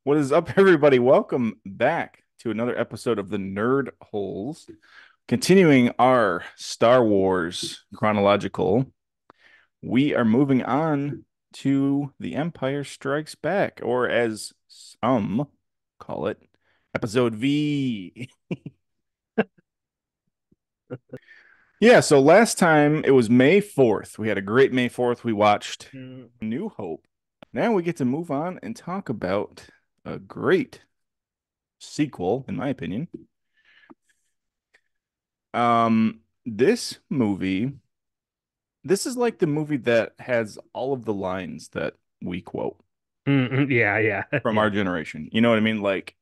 What is up, everybody? Welcome back to another episode of the Nerd Holes. Continuing our Star Wars chronological, we are moving on to The Empire Strikes Back, or as some call it, Episode V. Yeah, so last time it was May 4th. We had a great May 4th. We watched Mm. New Hope. Now we get to move on and talk about a great sequel, in my opinion. This movie, this is like the movie that has all of the lines that we quote Yeah, yeah, from yeah. our generation. You know what I mean? Like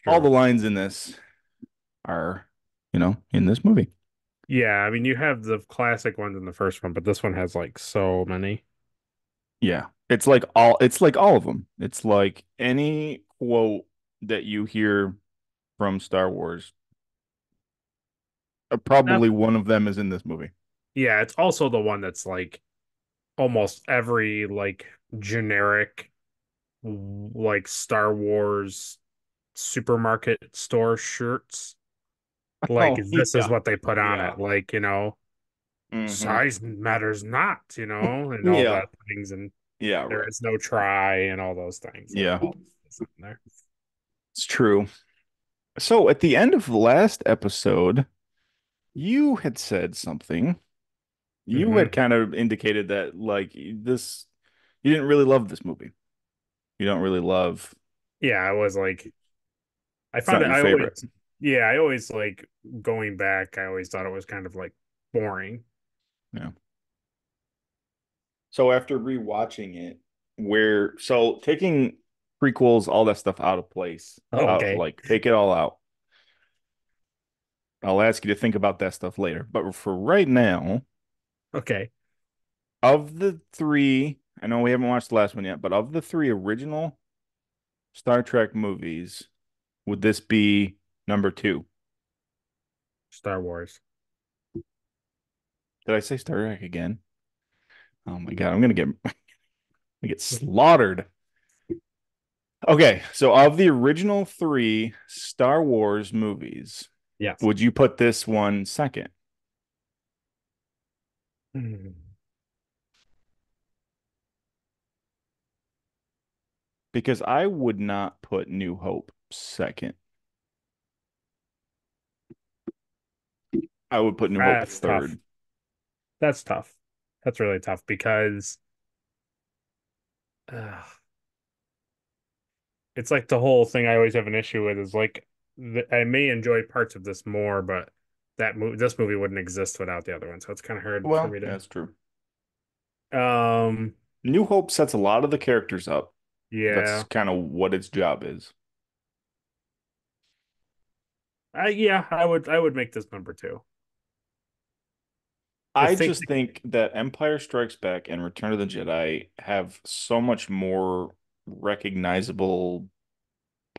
all the Sure. lines in this are, in this movie. Yeah, I mean, you have the classic ones in the first one, but this one has like so many. Yeah. It's like all of them. It's like any quote that you hear from Star Wars, Not, probably one of them is in this movie. yeah, it's also the one that's like almost every like generic like Star Wars supermarket store shirts. Like Oh, this is yeah. what they put on Yeah. it. Like, Hmm. size matters not, and all Yeah. that things, and Yeah, there right. is no try and all those things. Like Yeah. all this in there. It's true. So at the end of the last episode, you had said something. You Hmm. had kind of indicated that like this you didn't really love this movie. You don't really love Yeah, I was like I it's found not it. your favorite. Yeah, I always like going back. I always thought it was kind of like boring. Yeah. So after rewatching it, where so taking prequels, all that stuff out of place, out Okay. like take it all out. I'll ask you to think about that stuff later. But for right now, Okay. of the three, I know we haven't watched the last one yet, but of the three original Star Trek movies, would this be number two? Star Wars. Did I say Star Trek again? Oh my God, I'm gonna get slaughtered. Okay, so of the original three Star Wars movies, Yes. would you put this one second? Hmm. Because I would not put New Hope second. I would put New Hope That's tough. third. That's tough. That's really tough because uh, it's like the whole thing I always have an issue with is like I may enjoy parts of this more, but this movie wouldn't exist without the other one. So it's kind of hard for Well, me that's true. to. New Hope sets a lot of the characters up. That's Yeah. kind of what its job is. I would make this number two. The I thing. just think that Empire Strikes Back and Return of the Jedi have so much more recognizable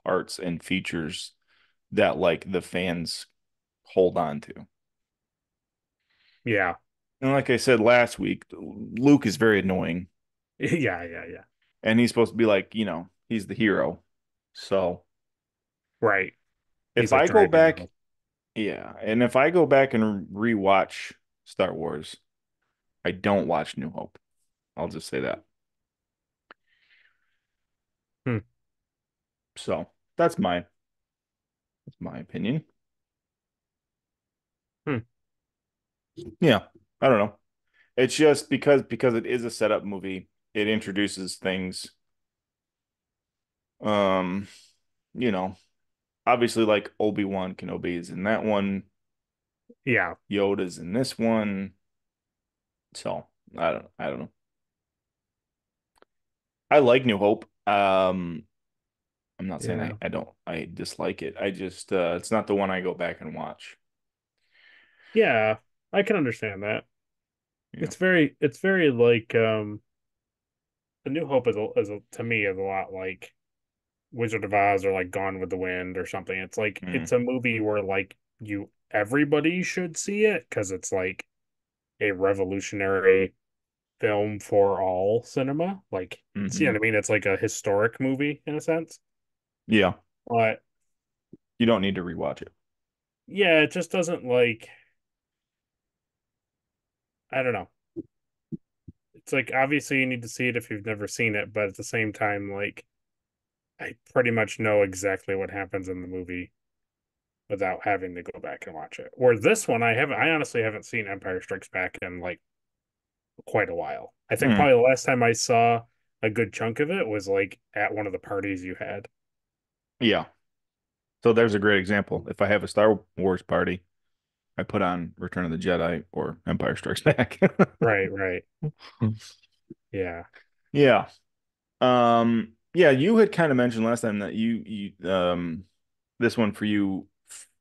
parts and features that like the fans hold on to. Yeah. And like I said last week, Luke is very annoying Yeah, yeah, yeah. and he's supposed to be like, he's the hero. So Right. He's if like I go driving back, the yeah, and if I go back and rewatch Star Wars, I don't watch New Hope. I'll just say that. hmm. So that's my opinion. Hmm. Yeah, I don't know. It's just because it is a setup movie, it introduces things. Um, you know, obviously like Obi-Wan Kenobi is in that one, Yeah. Yoda's in this one. So I don't know. I like New Hope. I'm not saying I, Yeah. I don't I dislike it. I just it's not the one I go back and watch. Yeah. I can understand that. Yeah. It's very like A New Hope to me is a lot like Wizard of Oz or like Gone with the Wind or something. It's like Mm. it's a movie where like you everybody should see it because it's like a revolutionary film for all cinema. Like, see what Hmm. I mean? It's like a historic movie in a sense. Yeah, But you don't need to rewatch it. yeah, it just doesn't like, I don't know. It's like obviously you need to see it if you've never seen it, but at the same time, like I pretty much know exactly what happens in the movie without having to go back and watch it. Where this one, I honestly haven't seen Empire Strikes Back in like quite a while. I think Hmm. probably the last time I saw a good chunk of it was like at one of the parties you had. Yeah. So there's a great example. If I have a Star Wars party, I put on Return of the Jedi or Empire Strikes Back. Right, right. Yeah. Yeah. Yeah, you had kind of mentioned last time that this one for you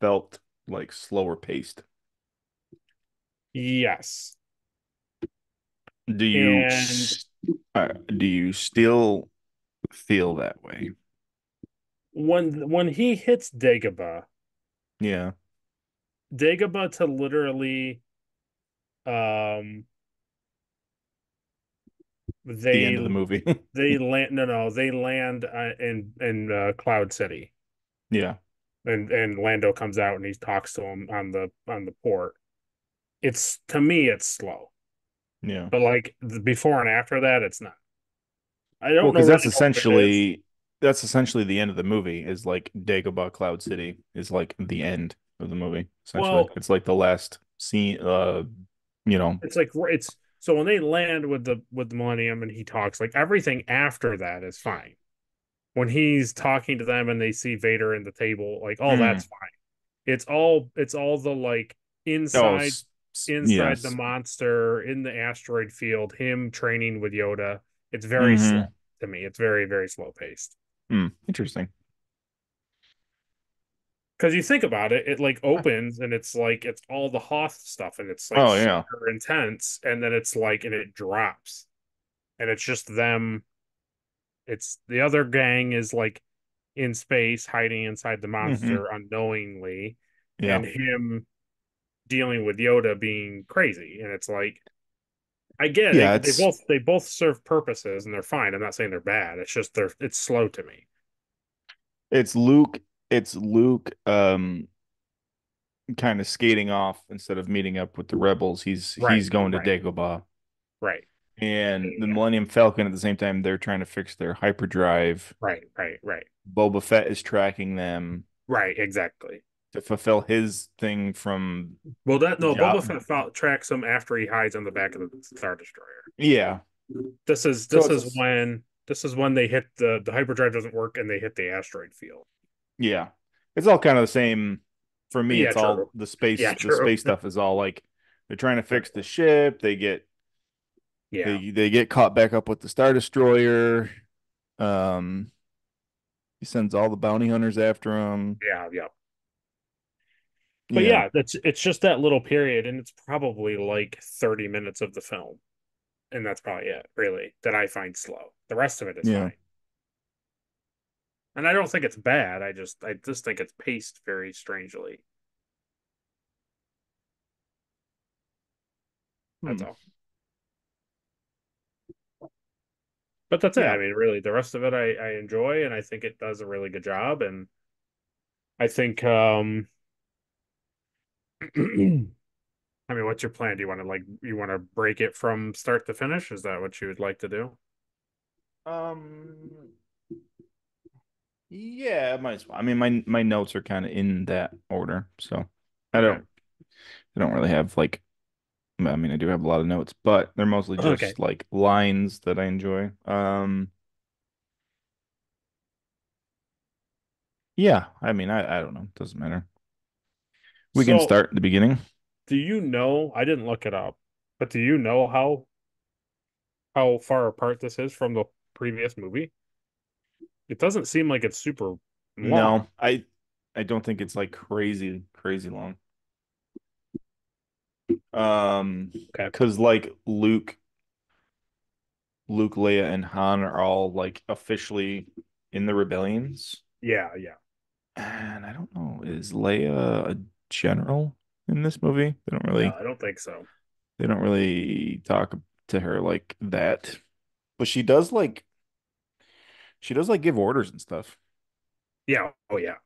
felt like slower paced. Yes. Do you And s- do you still feel that way? when he hits Yeah, Dagobah to literally um the they end of the movie. they land no they land in Cloud City, Yeah, and Lando comes out and he talks to him on the port. It's to me it's slow, yeah. but like the before and after that it's not. I Well, don't know because really know what it is. that's essentially the end of the movie is like Dagobah Cloud City is like the end of the movie, essentially. Well, It's like the last scene, you know. it's like it's so when they land with the Millennium and he talks, like everything after that is fine. When he's talking to them and they see Vader in the table, like all Mm. that's fine. It's all the like Oh, inside the yes. monster in the asteroid field, him training with Yoda. It's very slow Hmm. to me. It's very, very slow paced. Mm. Interesting. Because you think about it, it like opens and it's like it's all the Hoth stuff and it's like Oh yeah. super intense, and then it's like and it drops and it's just them. It's the other gang is like in space hiding inside the Hmm. monster unknowingly, Yeah. and him dealing with Yoda being crazy. And it's like I get Yeah, it. They both serve purposes and they're fine. I'm not saying they're bad. It's just it's slow to me. it's Luke it's Luke kind of skating off instead of meeting up with the rebels. He's Right, going to right, Dagobah. right. And the Yeah. Millennium Falcon at the same time they're trying to fix their hyperdrive. Right, right, right. Boba Fett is tracking them Right, exactly. to fulfill his thing from Well, that no, Boba job. Fett tracks him after he hides on the back of the Star Destroyer. Yeah. This is So this it's is just when they hit the hyperdrive doesn't work and they hit the asteroid field. yeah. It's all kind of the same for me. Yeah, It's all true. Yeah, the true. space stuff is all like they're trying to fix the ship. Yeah, They get caught back up with the Star Destroyer. Um he sends all the bounty hunters after him. yeah, yeah. But Yeah. yeah, it's just that little period, and it's probably like 30 minutes of the film, and that's probably it, really, that I find slow. The rest of it is Yeah. fine, and I don't think it's bad. I just think it's paced very strangely. That's Hmm. all. But that's it. I Yeah. mean, really, the rest of it I enjoy, and I think it does a really good job. And I think, I mean, what's your plan? Do you want to break it from start to finish? Is that what you would like to do? Um yeah, might as well. I mean my notes are kind of in that order. So Okay. I don't really have like I mean I do have a lot of notes, but they're mostly Okay. just like lines that I enjoy. Yeah, I mean I don't know. It doesn't matter. We can So, start at the beginning. do you know? I didn't look it up, but do you know how far apart this is from the previous movie? It doesn't seem like it's super long. No, I don't think it's like crazy long. Okay. Because like Luke, Leia, and Han are all like officially in the rebellions. Yeah, yeah. And I don't know, is Leia a general in this movie? No, I don't think so. They don't really talk. to her like that. But she does like give orders and stuff. Yeah. Oh yeah.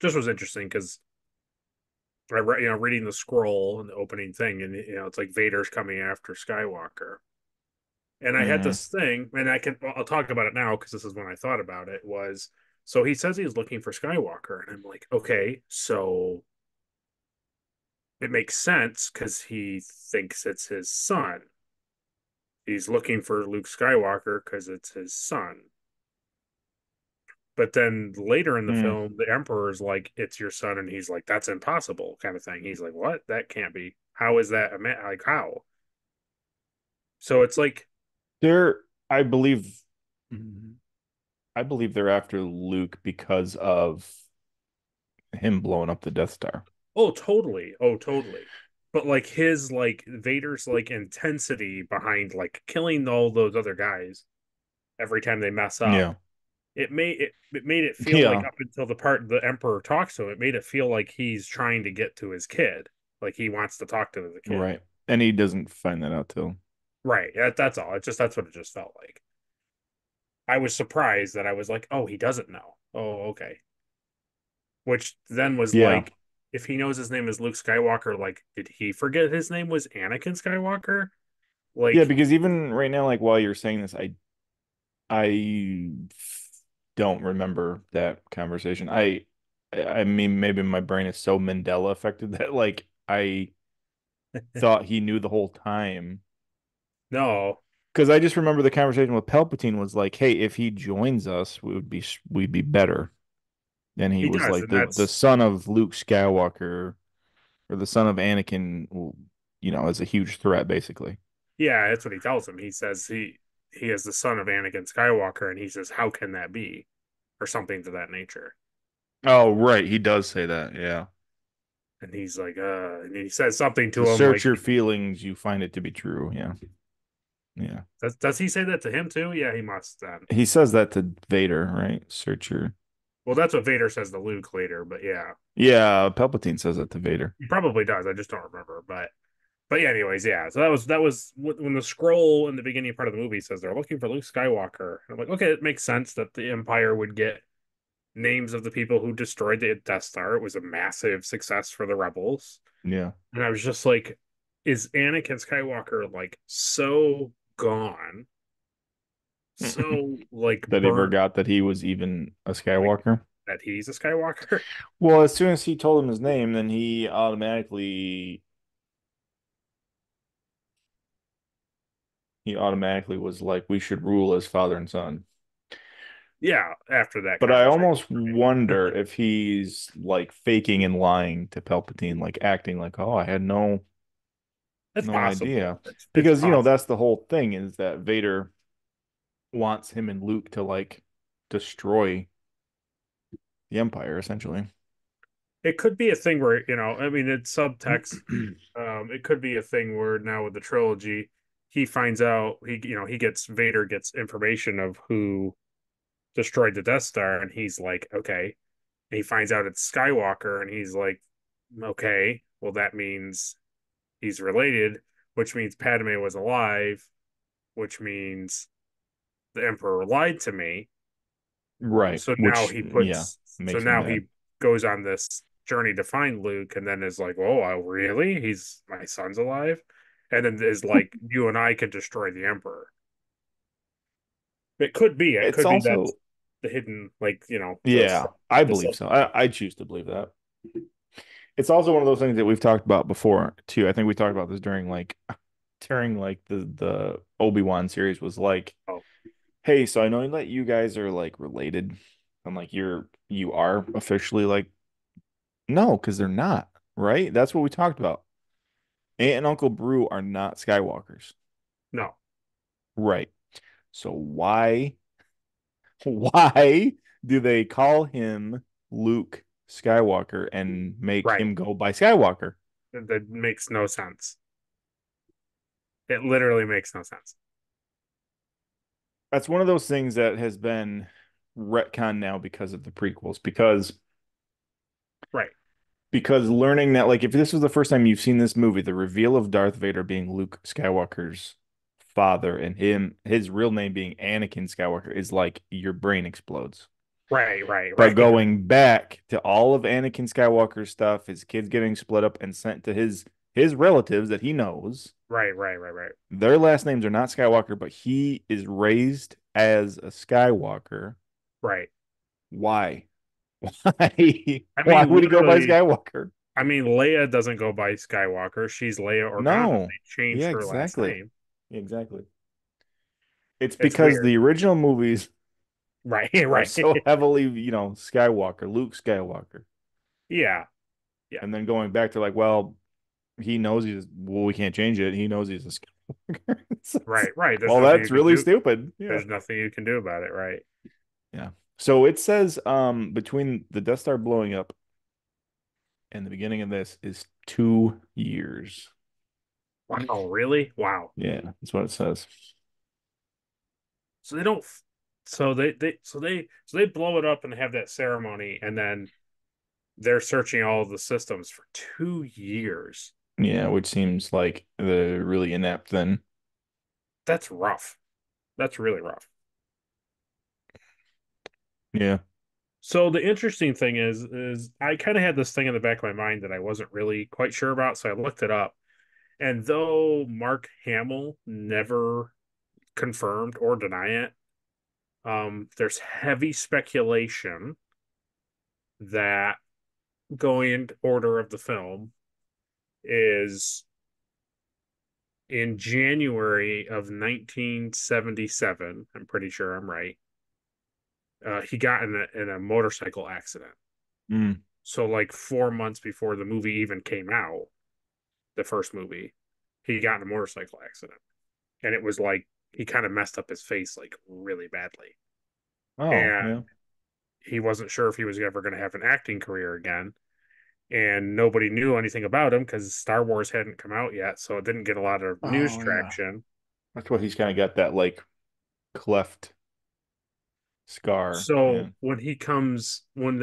Just was interesting because I read, reading the scroll and the opening thing, and it's like Vader's coming after Skywalker. And I had Mm. this thing, and I'll talk about it now because this is when I thought about it. Was so he says he's looking for Skywalker, and I'm like, okay, so it makes sense because he thinks it's his son. He's looking for Luke Skywalker because it's his son. But then later in the Mm. film, the Emperor's like, "It's your son," and he's like, "That's impossible," kind of thing. He's like, "What? That can't be. How is that? Like how?" So it's like, They're I believe I believe they're after Luke because of him blowing up the Death Star. oh totally. But like his like Vader's like intensity behind like killing all those other guys every time they mess up, Yeah. it made it feel like Yeah. up until the part the Emperor talks to him, it made it feel like he's trying to get to his kid, like he wants to talk to the kid. Right. And he doesn't find that out till. Right. That's all. That's what it just felt like. I was surprised that I was like, oh, he doesn't know. Oh, okay. Which then was Yeah. like, if he knows his name is Luke Skywalker, like, did he forget his name was Anakin Skywalker? Yeah, Like, because even right now, like while you're saying this, I don't remember that conversation. I mean, maybe my brain is so Mandela affected that like I thought he knew the whole time. no, Because I just remember the conversation with Palpatine was like, "Hey, if he joins us, we'd be better." And he he was does, like, and the that's son of Luke Skywalker or the son of Anakin, is a huge threat, basically. yeah, that's what he tells him. He says he is the son of Anakin Skywalker, and he says, "How can that be?" or something to that nature. Oh, right. He does say that. Yeah. And he's like, and he says something To to him search like, your feelings, you find it to be true. Yeah. Yeah. does he say that to him too? Yeah, he must then. He says that to Vader, right? Search your. Well, that's what Vader says to Luke later, but yeah, Yeah, Palpatine says that to Vader. he probably does. I just don't remember, but yeah, anyways, yeah. So that was when the scroll in the beginning part of the movie says they're looking for Luke Skywalker. I'm like, okay, it makes sense that the Empire would get names of the people who destroyed the Death Star. It was a massive success for the rebels. Yeah. And I was just like, is Anakin Skywalker like so gone, so like That he burnt, forgot that he was even a like Skywalker. that he's a Skywalker? Well, as soon as he told him his name, then he automatically was like, we should rule as father and son. Yeah, after that But I conversation. almost wonder if he's like faking and lying to Palpatine, like acting like, oh, I had It's no possible. idea. It's Because, possible. that's the whole thing is that Vader wants him and Luke to like destroy the Empire, essentially. It could be a thing where, I mean, it's subtext. It could be a thing where now with the trilogy, he finds out he gets Vader gets information of who destroyed the Death Star, and he's like, okay. And he finds out it's Skywalker, and he's like, okay, well that means he's related, which means Padme was alive, which means the Emperor lied to me. Right. So now Which, he yeah, puts, so makes him now bad. he goes on this journey to find Luke, and then is like, "Oh, really? He's my son's alive," and then is like, "You and I can destroy the Emperor." It could be. It It's could be that's also, the hidden, like yeah, I the believe so. I choose to believe that. It's also one of those things that we've talked about before too. I think we talked about this during like the Obi-Wan series was like, oh hey, so I know that you guys are like related. I'm like, you are officially like, no, because they're not, right? That's what we talked about. Aunt and Uncle Brew are not Skywalkers. no, Right. So why do they call him Luke Skywalker and make right. him go by Skywalker? That makes no sense. It literally makes no sense. That's one of those things that has been retconned now because of the prequels. Because Right. Because learning that, like, if this was the first time you've seen this movie, the reveal of Darth Vader being Luke Skywalker's father and his real name being Anakin Skywalker is like your brain explodes. Right, right, But right, going back to all of Anakin Skywalker's stuff, his kids getting split up and sent to his relatives that he knows, right, right, right, right, their last names are not Skywalker, but he is raised as a Skywalker. right. Why? Why? I Why mean, would he go by literally, Skywalker? I mean, Leia doesn't go by Skywalker. She's Leia Organa. No. They changed Yeah, her last exactly. name. Exactly. It's It's because weird. the original movies Right, are right. so heavily, Skywalker, Luke Skywalker. Yeah, yeah. And then going back to like, well, we can't change it. He knows he's a Skywalker. Right, right. There's Well, nothing you that's can really do. stupid. Yeah. There's nothing you can do about it, right? Yeah. So it says between the Death Star blowing up and the beginning of this is 2 years. Wow, really? Wow. Yeah, that's what it says. So they don't. So they blow it up and have that ceremony, and then they're searching all of the systems for 2 years. Yeah, which seems like the really inept then. That's rough. That's really rough. Yeah. So the interesting thing is I kind of had this thing in the back of my mind that I wasn't really quite sure about, so I looked it up. And though Mark Hamill never confirmed or deny it, there's heavy speculation that going in order of the film is in January of 1977. I'm pretty sure I'm right. He got in a motorcycle accident. Mm. So like 4 months before the movie even came out, the first movie, he got in a motorcycle accident, and it was like he kind of messed up his face like really badly, Oh, and yeah. he wasn't sure if he was ever going to have an acting career again. And nobody knew anything about him because Star Wars hadn't come out yet, so it didn't get a lot of news Oh, yeah. traction. That's why he's kind of got that like cleft scar. So Yeah. when he comes, when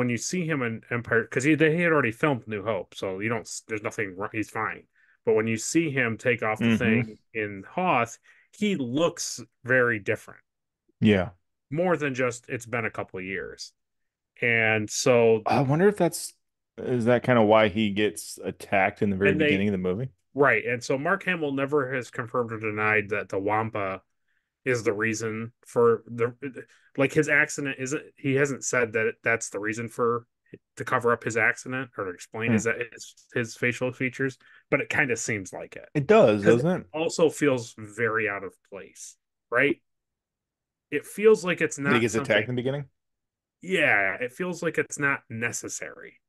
you see him in Empire, because they had already filmed New Hope, so you don't, there's nothing, he's fine. But when you see him take off the Hmm. thing in Hoth, he looks very different, Yeah. more than just it's been a couple of years. And so I wonder if is that kind of why he gets attacked in the very and they beginning of the movie? right, and so Mark Hamill never has confirmed or denied that the Wampa is the reason for the like his accident isn't he hasn't said that that's the reason for to cover up his accident or to explain Hmm. his facial features, but it kind of seems like it It does, because it doesn't it? also feels very out of place, right? It feels like it's That he not gets attacked something. in the beginning? Yeah, it feels like it's not necessary.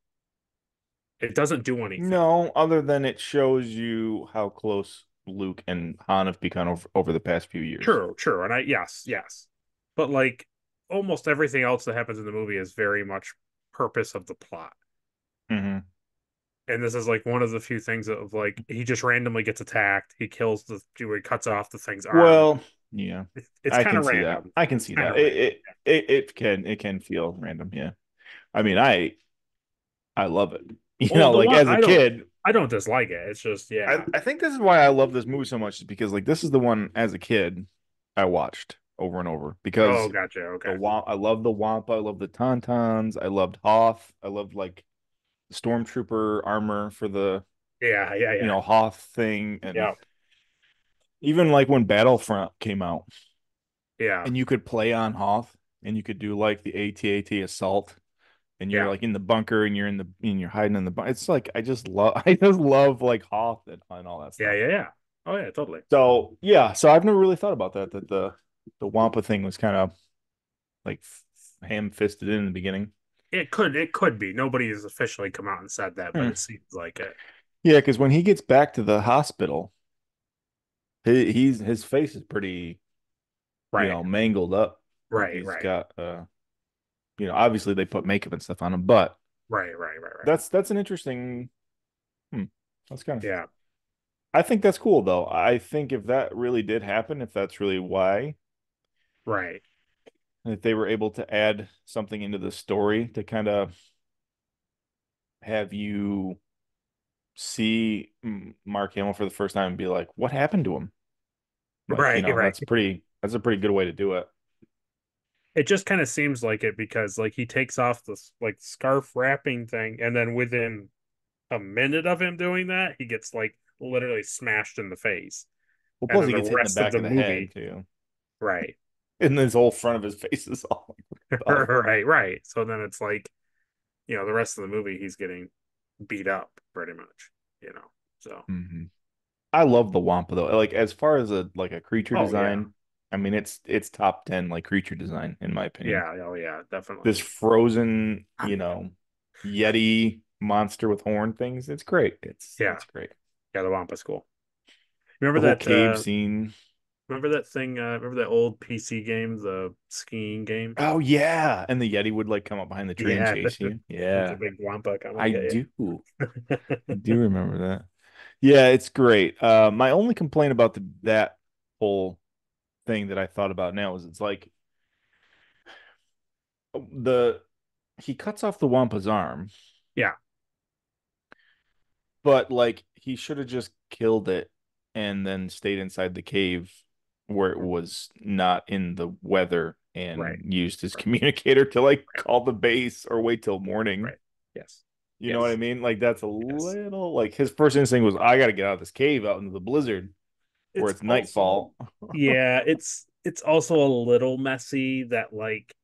It doesn't do anything. No, other than it shows you how close Luke and Han have become over the past few years. True, true, and I yes, yes, but like almost everything else that happens in the movie is very much purpose of the plot. Hmm. And this is like one of the few things of like he just randomly gets attacked. He kills he cuts off the thing's arm. Well, yeah, It's I kind can of see that. random. I can It's see kind that. of random. It can feel random. Yeah. I mean, I love it. Well, the Like one as a kid, I don't dislike it. It's just I, yeah. I think this is why I love this movie so much, is because like this is the one as a kid I watched over and over Oh, because gotcha. Okay. I love the Wampa, I love the Tauntauns, I loved Hoth, I loved like stormtrooper armor for the Yeah, yeah, yeah, Hoth thing, and yeah, even like when Battlefront came out yeah, and you could play on Hoth and you could do like the AT-AT assault and you're yeah, like in the bunker and you're hiding in the bunker. It's like I just love like Hoth and all that yeah, stuff. yeah, yeah. Oh yeah, totally. So yeah, so I've never really thought about that the Wampa thing was kind of like ham-fisted in the beginning. It could be. Nobody has officially come out and said that, but Hmm. it seems like it. Yeah, because when he gets back to the hospital, his face is pretty, Right, mangled up. Like right, he's right, got obviously they put makeup and stuff on him, but right, right, right, right. that's an interesting. Hmm, that's kind of. Yeah, I think that's cool though. I think if that really did happen, if that's really why, right. if they were able to add something into the story to kind of have you see Mark Hamill for the first time and be like, what happened to him? Like, Right, right. that's a pretty good way to do it. It just kind of seems like it because like he takes off this like scarf wrapping thing, and then within a minute of him doing that, he gets like literally smashed in the face. Well, And plus then he the gets hit in the rest of back the of the head movie, too. right. And his whole front of his face is all like up. Right, right. So then it's like, the rest of the movie he's getting beat up pretty much, you know. So, Hmm. I love the Wampa though. Like as far as a creature oh yeah. design, I mean it's top 10 like creature design in my opinion. Yeah, oh yeah, This definitely. frozen, Yeti monster with horn things, it's great. Yeah. It's great. Yeah, the Wampa's cool. The Remember whole that cave scene. remember that old PC game, the skiing game? Oh yeah. And the Yeti would like come up behind the tree and Yeah, chase you. it's a Yeah. big Wampa coming to I get you. do. I do remember that. Yeah, it's great. My only complaint about that whole thing that I thought about now is it's like the he cuts off the Wampa's arm, Yeah, but like he should have just killed it and then stayed inside the cave where it was not in the weather right, and used his communicator to like call the base or wait till morning. right. Yes. You know what I Yes. mean? Like that's a Yes. little like his first instinct was I gotta get out of this cave out into the blizzard where It's it's also nightfall. yeah, it's also a little messy that like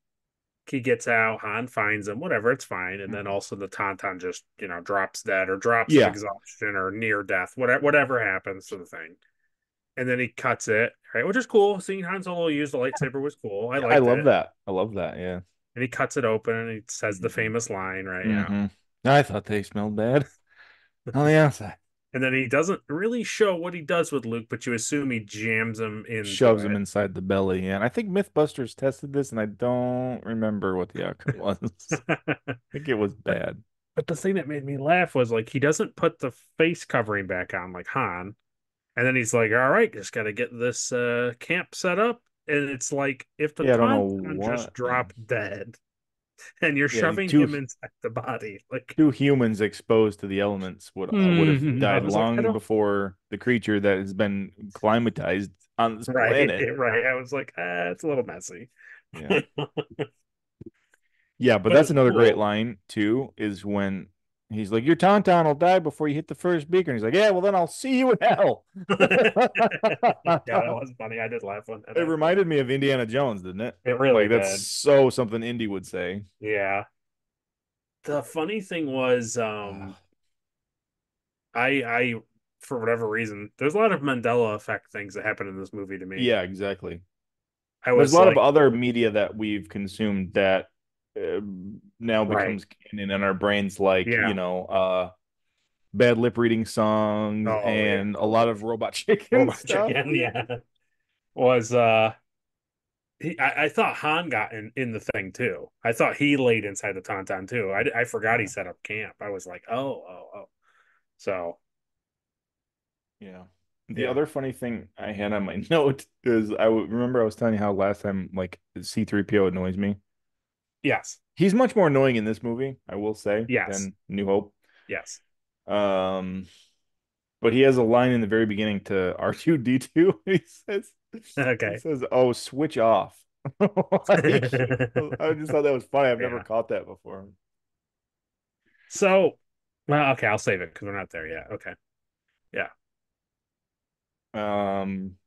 he gets out, Han finds him, whatever, it's fine. And then also the Tauntaun just, drops dead or drops of Yeah. exhaustion or near death, whatever happens to the thing. And then he cuts it, right? Which is cool. Seeing Han Solo use the lightsaber was cool. I I liked love it. that. I love that. Yeah. And he cuts it open and he says the Hmm. famous line, right? Yeah. Hmm. I thought they smelled bad on the outside. And then he doesn't really show what he does with Luke, but you assume he jams him into Shoves him it. inside the belly. And I think Mythbusters tested this, and I don't remember what the outcome was. I think it was bad. But the thing that made me laugh was like he doesn't put the face covering back on like Han. And then he's like, all right, just got to get this camp set up. And it's like, if the Yeah, I don't know Tauntaun just what. dropped dead and you're Yeah, shoving him inside the body, like, two humans exposed to the elements would have I died was like, I long don't, before the creature that has been climatized on this right, planet. right. I was like, it's a little messy. Yeah. Yeah, but But that's it's another great cool. line too, is when he's like, your tauntaun will die before you hit the first beacon. He's like, yeah, well then I'll see you in hell. Yeah, that was funny. I did laugh when that It happened. reminded me of Indiana Jones, didn't it? It really Like that's did. so something Indy would say. Yeah. The funny thing was, I for whatever reason, there's a lot of Mandela effect things that happen in this movie to me. Yeah, exactly. I There's a was lot of like, other media that we've consumed that uh, now right, becomes canon in our brains, like, yeah. bad lip reading songs Oh yeah, and a lot of Robot Chicken Robot stuff. Chicken. Yeah, was I thought Han got in the thing too. I thought he laid inside the Tauntaun too. I forgot he Yeah. set up camp. I was like, oh. So Yeah. The yeah, other funny thing I had on my note is remember I was telling you how last time like C3PO annoys me. yes, He's much more annoying in this movie, I will say, yes, than New Hope. yes. Um, but he has a line in the very beginning to R2D2. He Okay. says, "Oh, switch off." Like, I just thought that was funny. I've never Yeah. caught that before. So, well, okay, I'll save it because we're not there yet. Okay. Yeah. Um,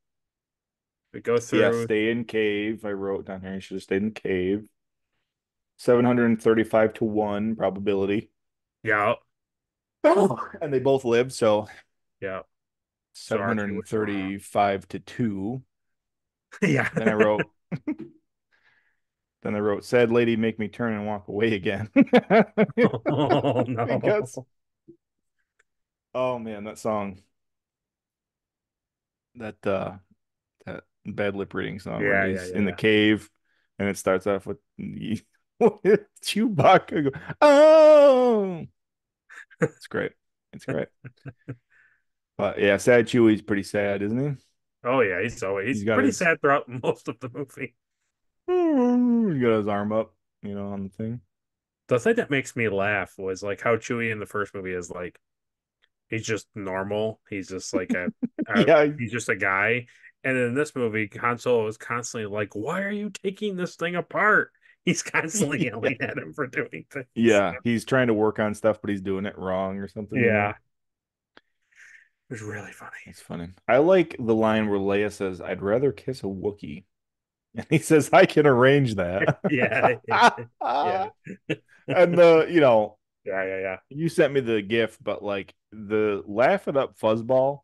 We go yeah, through. stay in cave. I wrote down here. He should have stayed in cave. 735 to 1 probability. Yeah. And they both live, so Yeah. So R2 was wrong. 735 to 2. Yeah. Then I wrote then I wrote sad lady make me turn and walk away again. Oh no. Because oh man, that song, that bad lip reading song when he's in the Yeah. cave and it starts off with Chewbacca go, oh, it's great. It's great. But yeah, sad Chewie's pretty sad, isn't he? Oh yeah, he's He's got pretty his sad throughout most of the movie. he got his arm up, on the thing. the thing that makes me laugh was like how Chewie in the first movie is like he's just normal. He's just like Yeah, he's just a guy. And in this movie, Han Solo is constantly like, "Why are you taking this thing apart?" He's constantly yeah, yelling at him for doing things. yeah. He's trying to work on stuff, but he's doing it wrong or something, you know? Yeah, it was really funny. That's funny. I like the line where Leia says, "I'd rather kiss a Wookiee." And he says, "I can arrange that." Yeah, yeah, And the, yeah. you sent me the GIF, but like the laugh it up fuzzball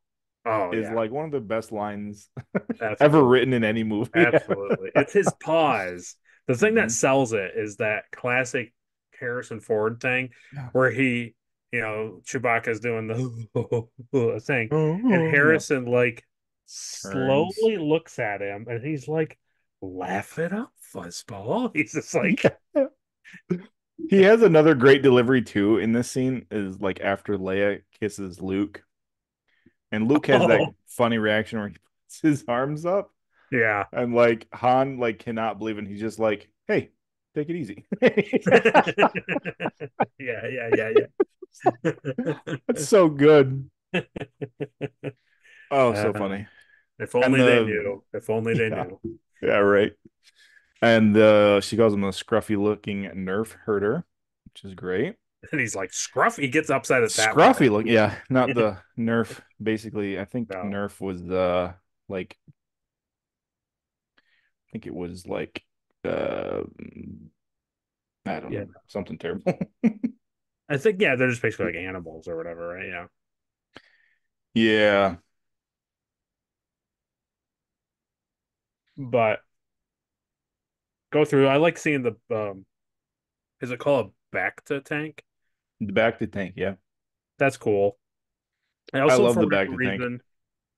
Oh is yeah, like one of the best lines ever absolutely. written in any movie. Absolutely. It's his pause. The thing that Mhm. sells it is that classic Harrison Ford thing Yeah. where Chewbacca's doing the thing, Oh, and oh, yeah. Harrison like Turns. slowly looks at him and he's like, laugh it up, fuzzball. He's just like, Yeah. He has another great delivery too in this scene is like after Leia kisses Luke. And Luke has that oh, funny reaction where he puts his arms up yeah. and like Han like cannot believe it. And he's just like, "Hey, take it easy." Yeah. That's so good. Oh, so Uh, funny. if And only they the knew. If only they yeah, knew. yeah, right. And she calls him a scruffy looking nerf herder, which is great. And he's like, Scruff. He gets upset at that Scruffy part. look, yeah, not the nerf. Basically, I think No. nerf was like I think it was like uh I don't Yeah. know, something terrible. I think, yeah, they're just basically like animals or whatever, right? Yeah. Yeah, But go through. I like seeing the, is it called a Bacta tank? the back to tank. Yeah, That's cool. I I also, love for the back to whatever tank. reason,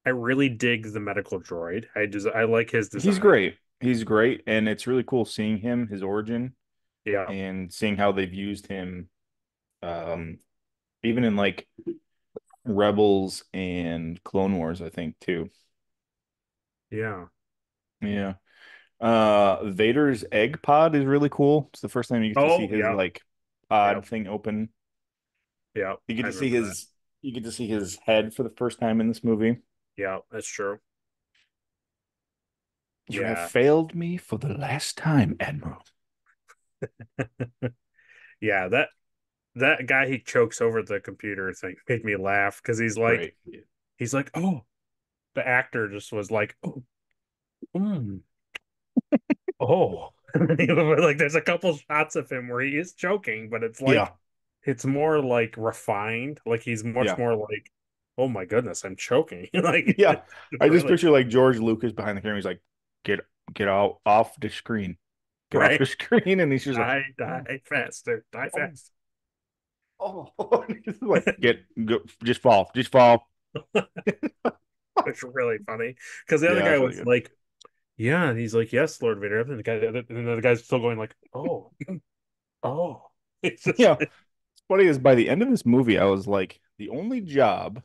I really dig the medical droid. I like his He's design. great. He's great, and it's really cool seeing him, his origin, Yeah. and seeing how they've used him, um, even in like Rebels and Clone Wars, I think too. Yeah. Yeah. Vader's egg pod is really cool. It's the first time you get to see Oh, his yeah. like Yeah. pod thing open. Yeah. You get I to see remember that. his head for the first time in this movie. Yeah. That's true. You have Yeah. failed me for the last time, Admiral. Yeah. That guy he chokes over the computer thing made me laugh because Great. he's like, oh, the actor just was like, oh, mm, oh. Like there's a couple shots of him where he is choking, but it's like Yeah. it's more like refined. Like he's much Yeah. more like, oh my goodness, I'm choking. Like Yeah. it's I just really picture like George Lucas behind the camera. He's like, get get out off the screen. Get off right. the screen. And he's just like, Die faster, die oh, fast. oh. He's like, go, just fall. Just fall. It's really funny because the other Yeah, guy that's really was good. like, yeah, and he's like, yes, Lord Vader. And the guy's still going like, oh, oh. It's just Yeah. What's funny is by the end of this movie, I was like, the only job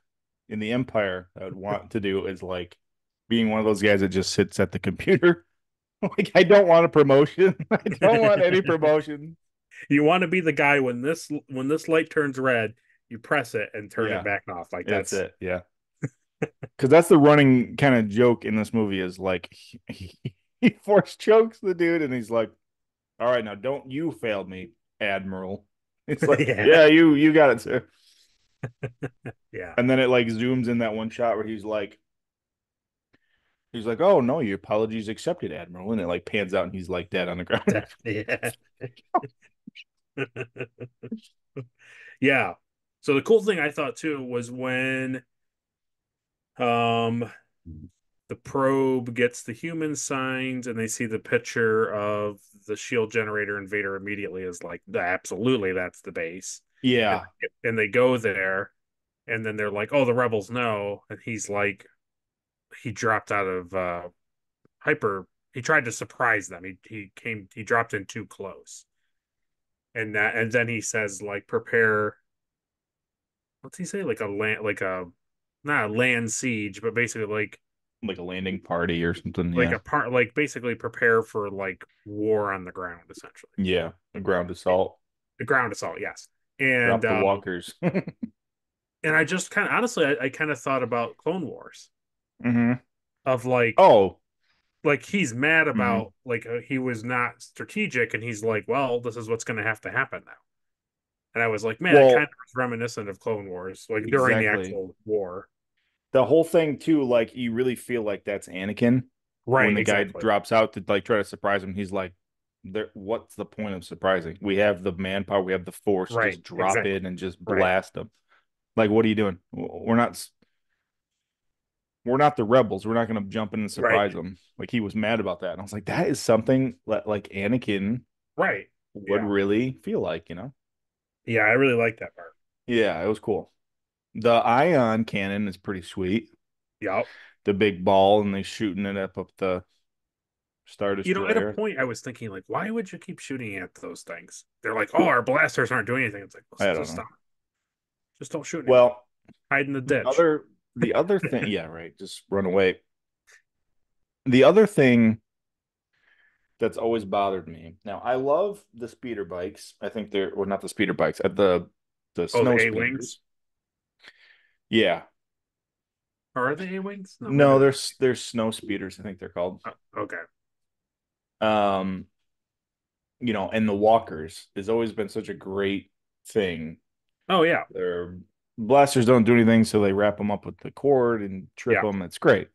in the Empire I would want to do is like being one of those guys that just sits at the computer. Like, I don't want a promotion. I don't want any promotion. you want to be the guy when this light turns red, you press it and turn it Yeah, back off. Like that's that's it. Yeah. Because that's the running kind of joke in this movie is like he force chokes the dude and he's like, all right, now don't you fail me, Admiral. It's like, yeah, yeah, you got it, sir. yeah, And then it like zooms in that one shot where he's like, oh no, your apologies accepted, Admiral. And it like pans out and he's like dead on the ground. yeah, yeah. So the cool thing I thought too was when um the probe gets the human signs and they see the picture of the shield generator and Vader immediately is like, absolutely, that's the base. And, Yeah, and they go there and then they're like, oh, the rebels know. And he's like, he dropped out of hyper. He tried to surprise them. He dropped in too close. And then he says, like, prepare, what's he say? Like a land, like a, not a land siege, but basically like a landing party or something. like Yeah, a part, like basically prepare for like war on the ground, essentially. yeah, a ground assault. The ground assault, yes. And Drop the um walkers. and I just kind of honestly I kind of thought about Clone Wars hmm of like Oh, he's mad hmm about he was not strategic and he's like, well, this is what's going to have to happen now. And I was like, man, it kind of well, was reminiscent of Clone Wars, like during the exactly. actual war. The whole thing too, like you really feel like that's Anakin when Right, the guy exactly. drops out to like try to surprise him. He's like, "There, what's the point of surprising? We have the manpower, we have the force. Right, Just drop exactly. in and just Right, blast them. Like, what are you doing? We're not the rebels. We're not going to jump in and right, surprise them." Like he was mad about that, and I was like, that is something that like Anakin right. would Yeah, really feel like, you know? yeah. I really like that part. Yeah, it was cool. The ion cannon is pretty sweet. Yep. The big ball, and they shooting it up the Star At a Destroyer. point, I was thinking, like, why would you keep shooting at those things? They're like, oh, our blasters aren't doing anything. It's like, I don't just know. stop. Just don't shoot anymore. Well, Hide in the the ditch. other the other thing, yeah, right, just run away. The other thing that's always bothered me. Now, I love the speeder bikes. I think they're well, not the speeder bikes, the Oh, the snow A wings. speeders. Yeah. Or are they A wings? No, maybe No, they're there's snow speeders, I think they're called. okay. Um, and the walkers has always been such a great thing. Oh yeah, Their blasters don't do anything, so they wrap them up with the cord and trip yeah. them. It's great.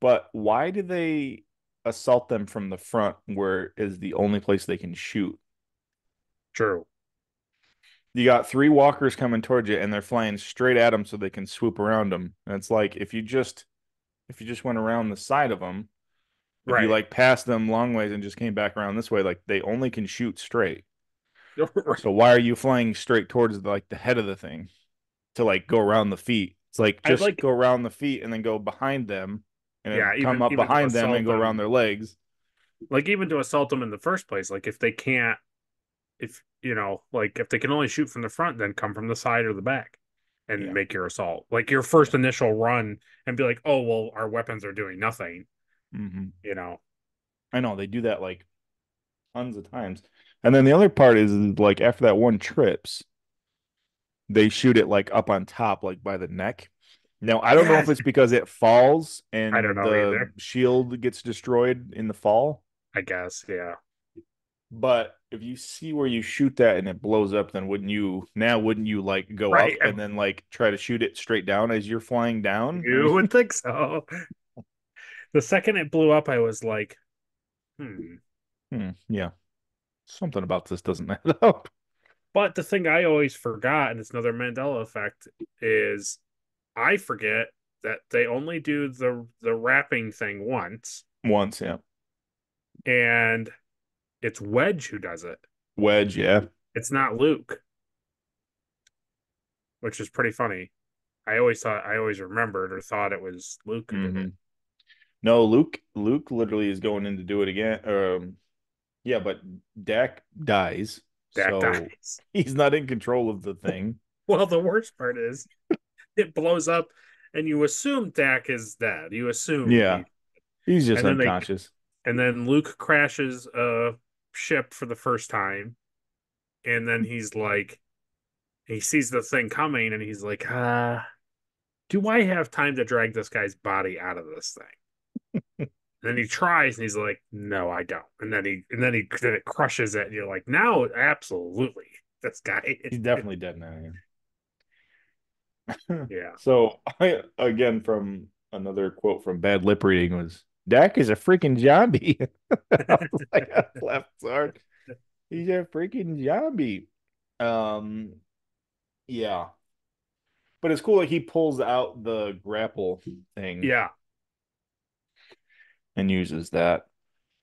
But why do they assault them from the front where is the only place they can shoot? True. You got three walkers coming towards you and they're flying straight at them so they can swoop around them. And it's like if you just went around the side of them, if you Right. like passed them long ways and just came back around this way, like they only can shoot straight. So Right. why are you flying straight towards like the head of the thing to like go around the feet? It's like I'd just like, go around the feet and then go behind them and yeah, then come up even to behind them and assault go around them, their legs. even to assault them in the first place. Like if they can't, if like if they can only shoot from the front, then come from the side or the back, and Yeah. make your assault. Like your first Yeah. initial run, and be like, oh well, our weapons are doing nothing. hmm You know. I know they do that like tons of times. And then the other part is like after that one trips, they shoot it like up on top, like by the neck. Now, I don't know if Yes. it's because it falls I don't and know the either. shield gets destroyed in the fall, I guess. Yeah. but if you see where you shoot that and it blows up, then wouldn't you like go Right. up and then like try to shoot it straight down as you're flying down? I You mean, would think so. The second it blew up, I was like, hmm. yeah, something about this doesn't add up. But the thing I always forgot, and it's another Mandela effect, is I forget that they only do the wrapping thing once, Once, yeah. and it's Wedge who does it. Wedge, yeah. It's not Luke, which is pretty funny. I always remembered or thought it was Luke who did hmm it. No, Luke literally is going in to do it again. Yeah, but Dak dies, Dak so dies. he's not in control of the thing. Well, the worst part is it blows up, and you assume Dak is dead. You assume Yeah, he's just and then they, unconscious. and then Luke crashes a ship for the first time, and then he sees the thing coming, and he's like, do I have time to drag this guy's body out of this thing? And then he tries, and he's like, no, I don't. Then it crushes it, and you're like, now, absolutely, this guy. He's definitely dead now. Yeah. Yeah. So I again from another quote from bad lip reading was Dak is a freaking zombie. I was like, I laughed so hard. He's a freaking zombie. Um, yeah, but it's cool that he pulls out the grapple thing Yeah. and uses that.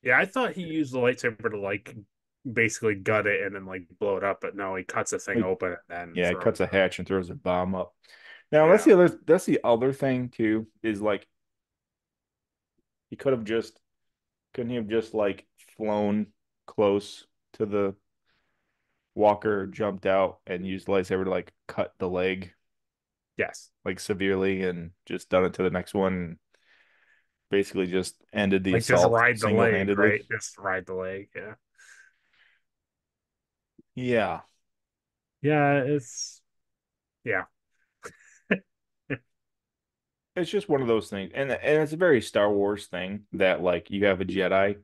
Yeah. I thought he used the lightsaber to basically gut it and then blow it up, but no, he cuts the thing Like, open and then yeah, he throws cuts a it. hatch and throws a bomb up. Now Yeah. that's the other thing too, is like he couldn't he have just like flown close to the walker, jumped out and used the lightsaber to like cut the leg Yes. like severely and just done it to the next one and basically just ended the Just assault ride the leg, single-handedly. right? Just ride the leg. Yeah. Yeah. Yeah, it's yeah. It's just one of those things, and it's a very Star Wars thing that like you have a Jedi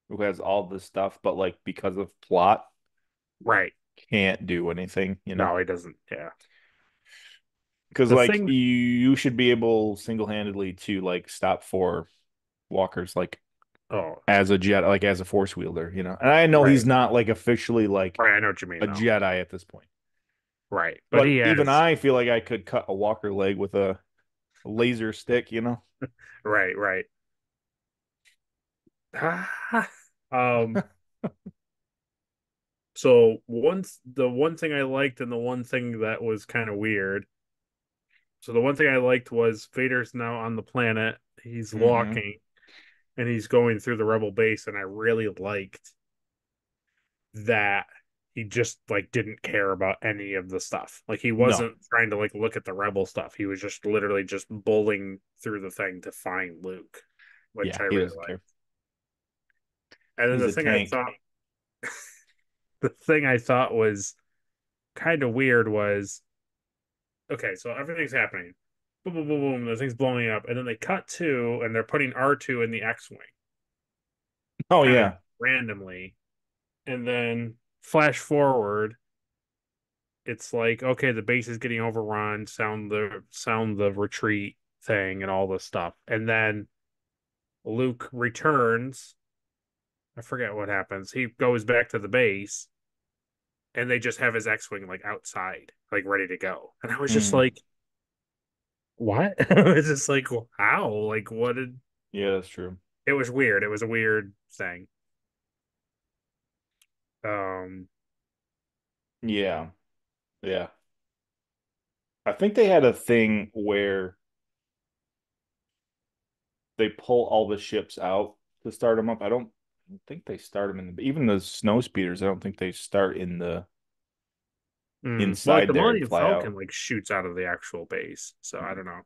who has all this stuff, but like because of plot Right. can't do anything, No, he doesn't. Yeah. because The like thing you should be able single-handedly to like stop four walkers like oh, as a Jedi, like as a Force wielder. And I know he's right. not like officially like Right, I know what you mean a though. Jedi at this point, Right. But but he even has I feel like I could cut a walker leg with a laser stick. right, right. um so once the one thing I liked and the one thing that was kind of weird. So the one thing I liked was Vader's now on the planet. He's Hmm. walking and he's going through the rebel base, and I really liked that he just like didn't care about any of the stuff. Like he No, wasn't trying to like look at the rebel stuff. He was just literally just bulling through the thing to find Luke, which yeah, I he really doesn't care. liked. And then He's a tank. the thing I thought was kind of weird was okay, so everything's happening. Boom, boom, boom, boom, the thing's blowing up, and then they cut to and they're putting R2 in the X-Wing Oh kind of yeah. randomly. And then flash forward, it's like, okay, the base is getting overrun, sound the retreat thing and all this stuff. And then Luke returns. I forget what happens. He goes back to the base and they just have his X-Wing like outside, like ready to go. And I was just Mm, like, what? It's just like, how? Like, what did yeah, that's true. it was weird. It was a weird thing. Um, Yeah, yeah. I think they had a thing where they pull all the ships out to start them up. I don't think they start them even the snow speeders. I don't think they start in the well, like inside the there and Millennium fly Falcon out. like shoots out of the actual base. So I don't know.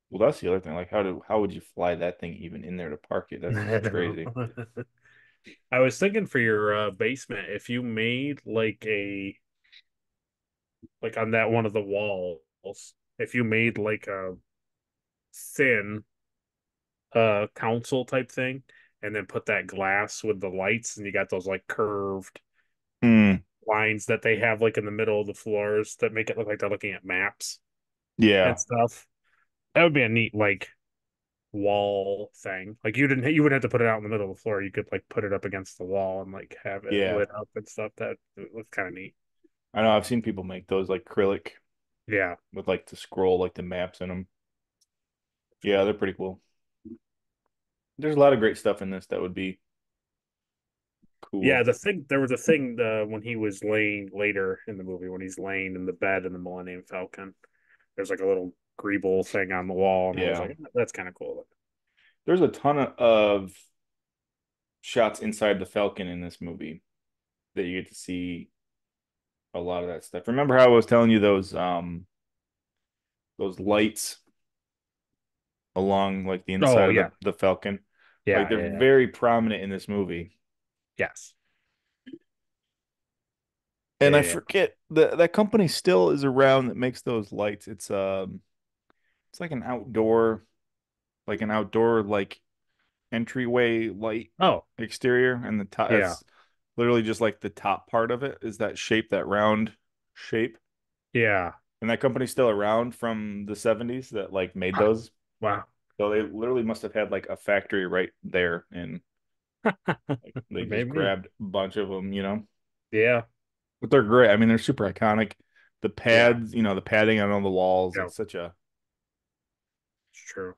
Well, that's the other thing. Like, how would you fly that thing even in there to park it? That's I don't crazy. know. I was thinking for your basement, if you made like on that one of the walls, if you made like a thin console type thing, and then put that glass with the lights, and you got those like curved Mm, lines that they have like in the middle of the floors that make it look like they're looking at maps and yeah, stuff. That would be a neat like wall thing. Like you wouldn't have to put it out in the middle of the floor. You could like put it up against the wall and like have it yeah. lit up and stuff. That looks kind of neat. I know I've seen people make those like acrylic Yeah. with like the scroll, like the maps in them. Yeah, they're pretty cool. There's a lot of great stuff in this that would be Yeah, cool. there was a thing when he was laying later in the movie when he's laying in the bed in the Millennium Falcon. There's like a little greeble thing on the wall, and I was Yeah. like, that's kind of cool. There's a ton of shots inside the Falcon in this movie that you get to see a lot of that stuff. Remember how I was telling you those lights along like the inside Oh of yeah, the Falcon? Like yeah, they're yeah, yeah. very prominent in this movie. Yes, yeah, And I yeah, yeah. forget that company still is around that makes those lights. It's like an outdoor like entryway light Oh exterior, and the top yeah, that's literally just like the top part of it is that shape, that round shape. yeah. And that company's still around from the 70s that like made those. Wow. So they literally must have had like a factory right there, and like they just Maybe. grabbed a bunch of them. Yeah, But they're great. I mean, they're super iconic. The yeah, pads, the padding on all the walls, yeah. it's such a It's true.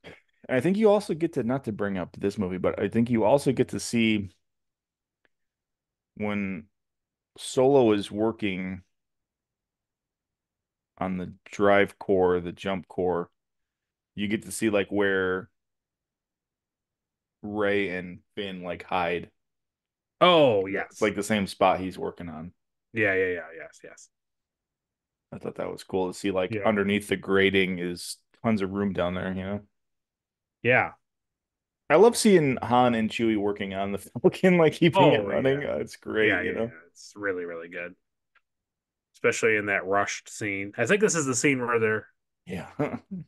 and I think you also get to not to bring up this movie, but I think you also get to see when Solo is working on the drive core, the jump core, you get to see like where Ray and Finn like hide. Oh It's yes, like the same spot he's working on. yeah, yeah, yeah, yes, yes, I thought that was cool to see like yeah, underneath the grating is tons of room down there. yeah. I love seeing Han and Chewie working on the Falcon, like keeping it Oh running. yeah, It's great, yeah, yeah, you know. yeah. It's really, really good. especially in that rushed scene. I think this is the scene where they're. Yeah.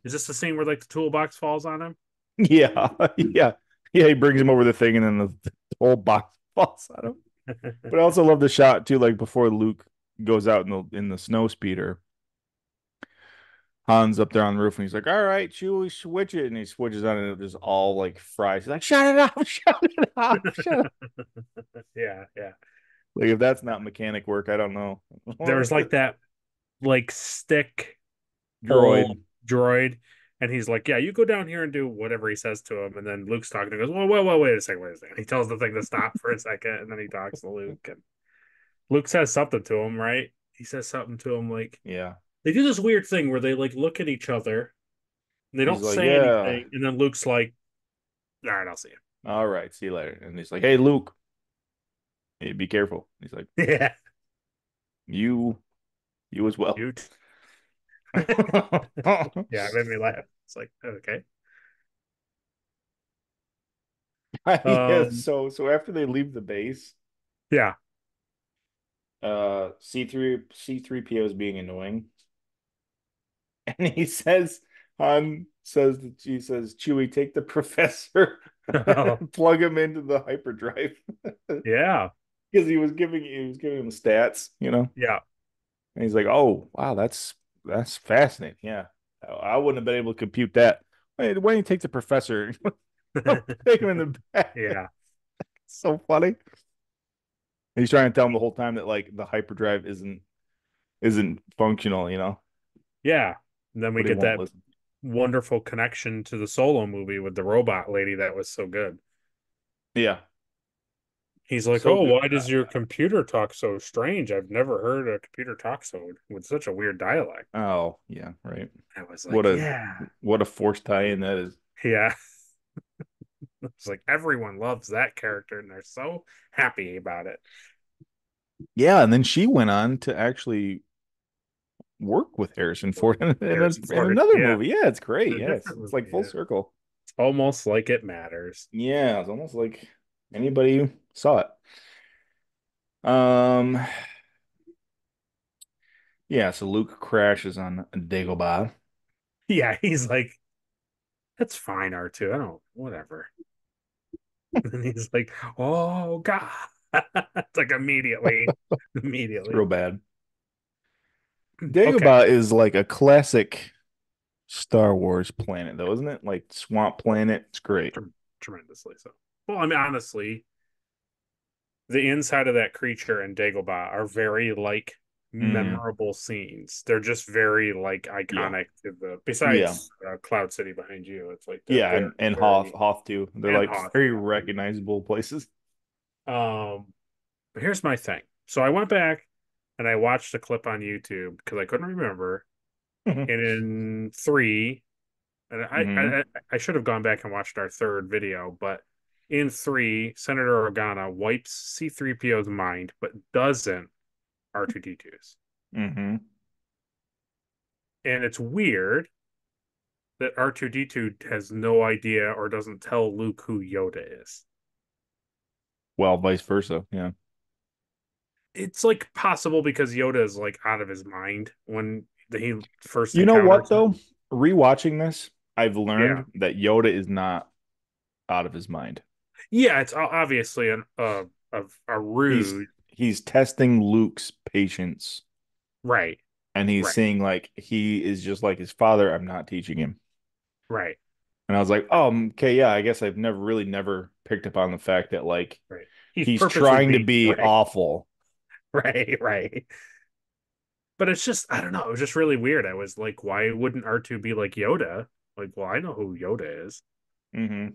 Is this the scene where like the toolbox falls on him? Yeah. Yeah. Yeah. He brings him over the thing and then the whole box falls on him. But I also love the shot too, like before Luke goes out in the snow speeder. Han's up there on the roof and he's like, all right, Chewie, switch it. And he switches on and it just all like fries. He's like, shut it off, shut it off, shut it. Yeah, yeah. Like if that's not mechanic work, I don't know. There was like that like stick Droid. pull droid, and he's like, "Yeah, you go down here and do whatever he says to him." And then Luke's talking and goes, "Well, wait a second, wait a second." He tells the thing to stop for a second, and then he talks to Luke, and Luke says something to him, right? He says something to him like Yeah. they do this weird thing where they like look at each other and they He's don't like, say yeah. anything, and then Luke's like, "All right, I'll see All right, see you later. And he's like, hey, Luke, hey, be careful. He's like, you." Yeah, you, you as well. you. Yeah, it made me laugh. It's like okay. Yeah, Um, so after they leave the base, yeah. C3PO is being annoying. And he says, Han says that she says, Chewie, take the professor Oh, and plug him into the hyperdrive. yeah, Because he was giving him stats, you know. yeah. And he's like, "Oh, wow, that's fascinating. Yeah, I wouldn't have been able to compute that. Why don't you take the professor, take him in the back? Yeah. So funny." And he's trying to tell him the whole time that like the hyperdrive isn't functional, you know, Yeah. And then we but he get won't that listen. wonderful connection to the Solo movie with the robot lady that was so good. Yeah, He's like, so "Oh, good. why does your computer talk so strange? I've never heard a computer talk so with such a weird dialect." Oh, yeah, right. I was What like, a "Yeah, what a force tie-in that is. yeah." It's like everyone loves that character and they're so happy about it. Yeah, and then she went on to actually work with Harrison Ford Harrison in Ford, another yeah, movie. Yeah, it's in great. a Yeah, different it's like movie, full yeah. circle. It's almost like it matters. Yeah, it's almost like anybody saw it. Um, yeah, so Luke crashes on Dagobah. Yeah, he's like, "That's fine, R2. I don't, whatever." And he's like, "Oh God." It's like immediately, It's immediately. real bad. Okay. Dagobah is like a classic Star Wars planet, though, isn't it? Like swamp planet. It's great. Tremendously so. Well, I mean, honestly, the inside of that creature and Dagobah are very like Hmm. memorable scenes. They're just very like Yeah. iconic to the Yeah. besides Cloud City behind you. It's like they're Yeah, very, and very Hoth too. They're and like Hoth, very yeah. recognizable places. But here's my thing. So I went back and I watched a clip on YouTube because I couldn't remember. And in three, and Hmm. I should have gone back and watched our third video, but in three, Senator Organa wipes C3PO's mind, but doesn't R2D2's. Hmm. And it's weird that R2D2 has no idea or doesn't tell Luke who Yoda is. Well, vice versa. Yeah. It's like possible because Yoda is like out of his mind when he first You know what encounters him. though? Rewatching this, I've Yeah. learned that Yoda is not out of his mind. Yeah, it's obviously a He's rude. he's testing Luke's patience Right, and he's right, saying like he is just like his father. I'm not teaching him. right, And I was like, oh, okay, yeah, I guess I've never picked up on the fact that like right. He's he's purposely trying to being be right, awful. right, right. But it's just I don't know. It was just really weird. I was like, why wouldn't R2 be like Yoda? Like, well, I know who Yoda is. Hmm.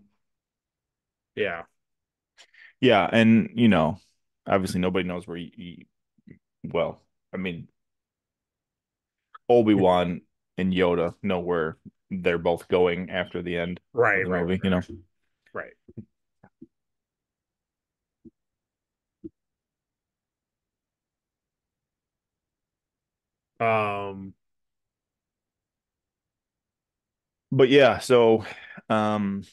Yeah, Yeah, and obviously nobody knows where well, I mean, Obi-Wan and Yoda know where they're both going after the end of right, the right, movie, right, right. But yeah, so um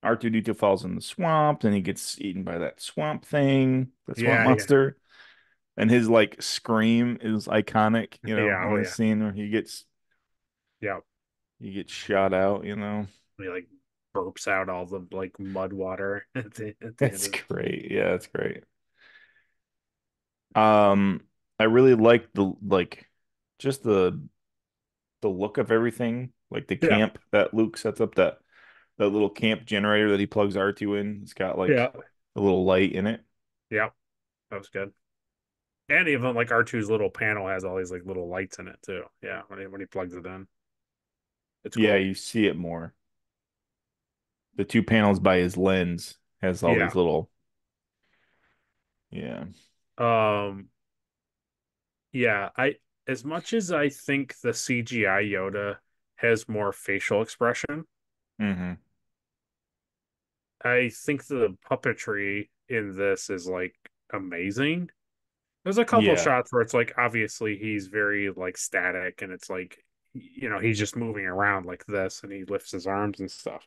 R2D2 falls in the swamp, and he gets eaten by that swamp thing, the swamp Yeah, yeah, monster. And his like scream is iconic, Yeah, in oh the yeah. scene where Yeah. he gets shot out. He like burps out all the like mud water at the end That's of it. great. Yeah, that's great. Um, I really like just the look of everything, like the Yeah. camp that Luke sets up, that little camp generator that he plugs R2 in. It's got Yeah. like a little light in it. Yeah. That was good. And even like R2's little panel has all these like little lights in it too. Yeah, when he plugs it in. It's Yeah, cool. you see it more. The two panels by his lens has all Yeah. these little, yeah. Um yeah, I as much as I think the CGI Yoda has more facial expression, Hmm. I think the puppetry in this is like amazing. There's a couple Yeah. shots where it's like obviously he's very like static and it's like he's just moving around like this and he lifts his arms and stuff.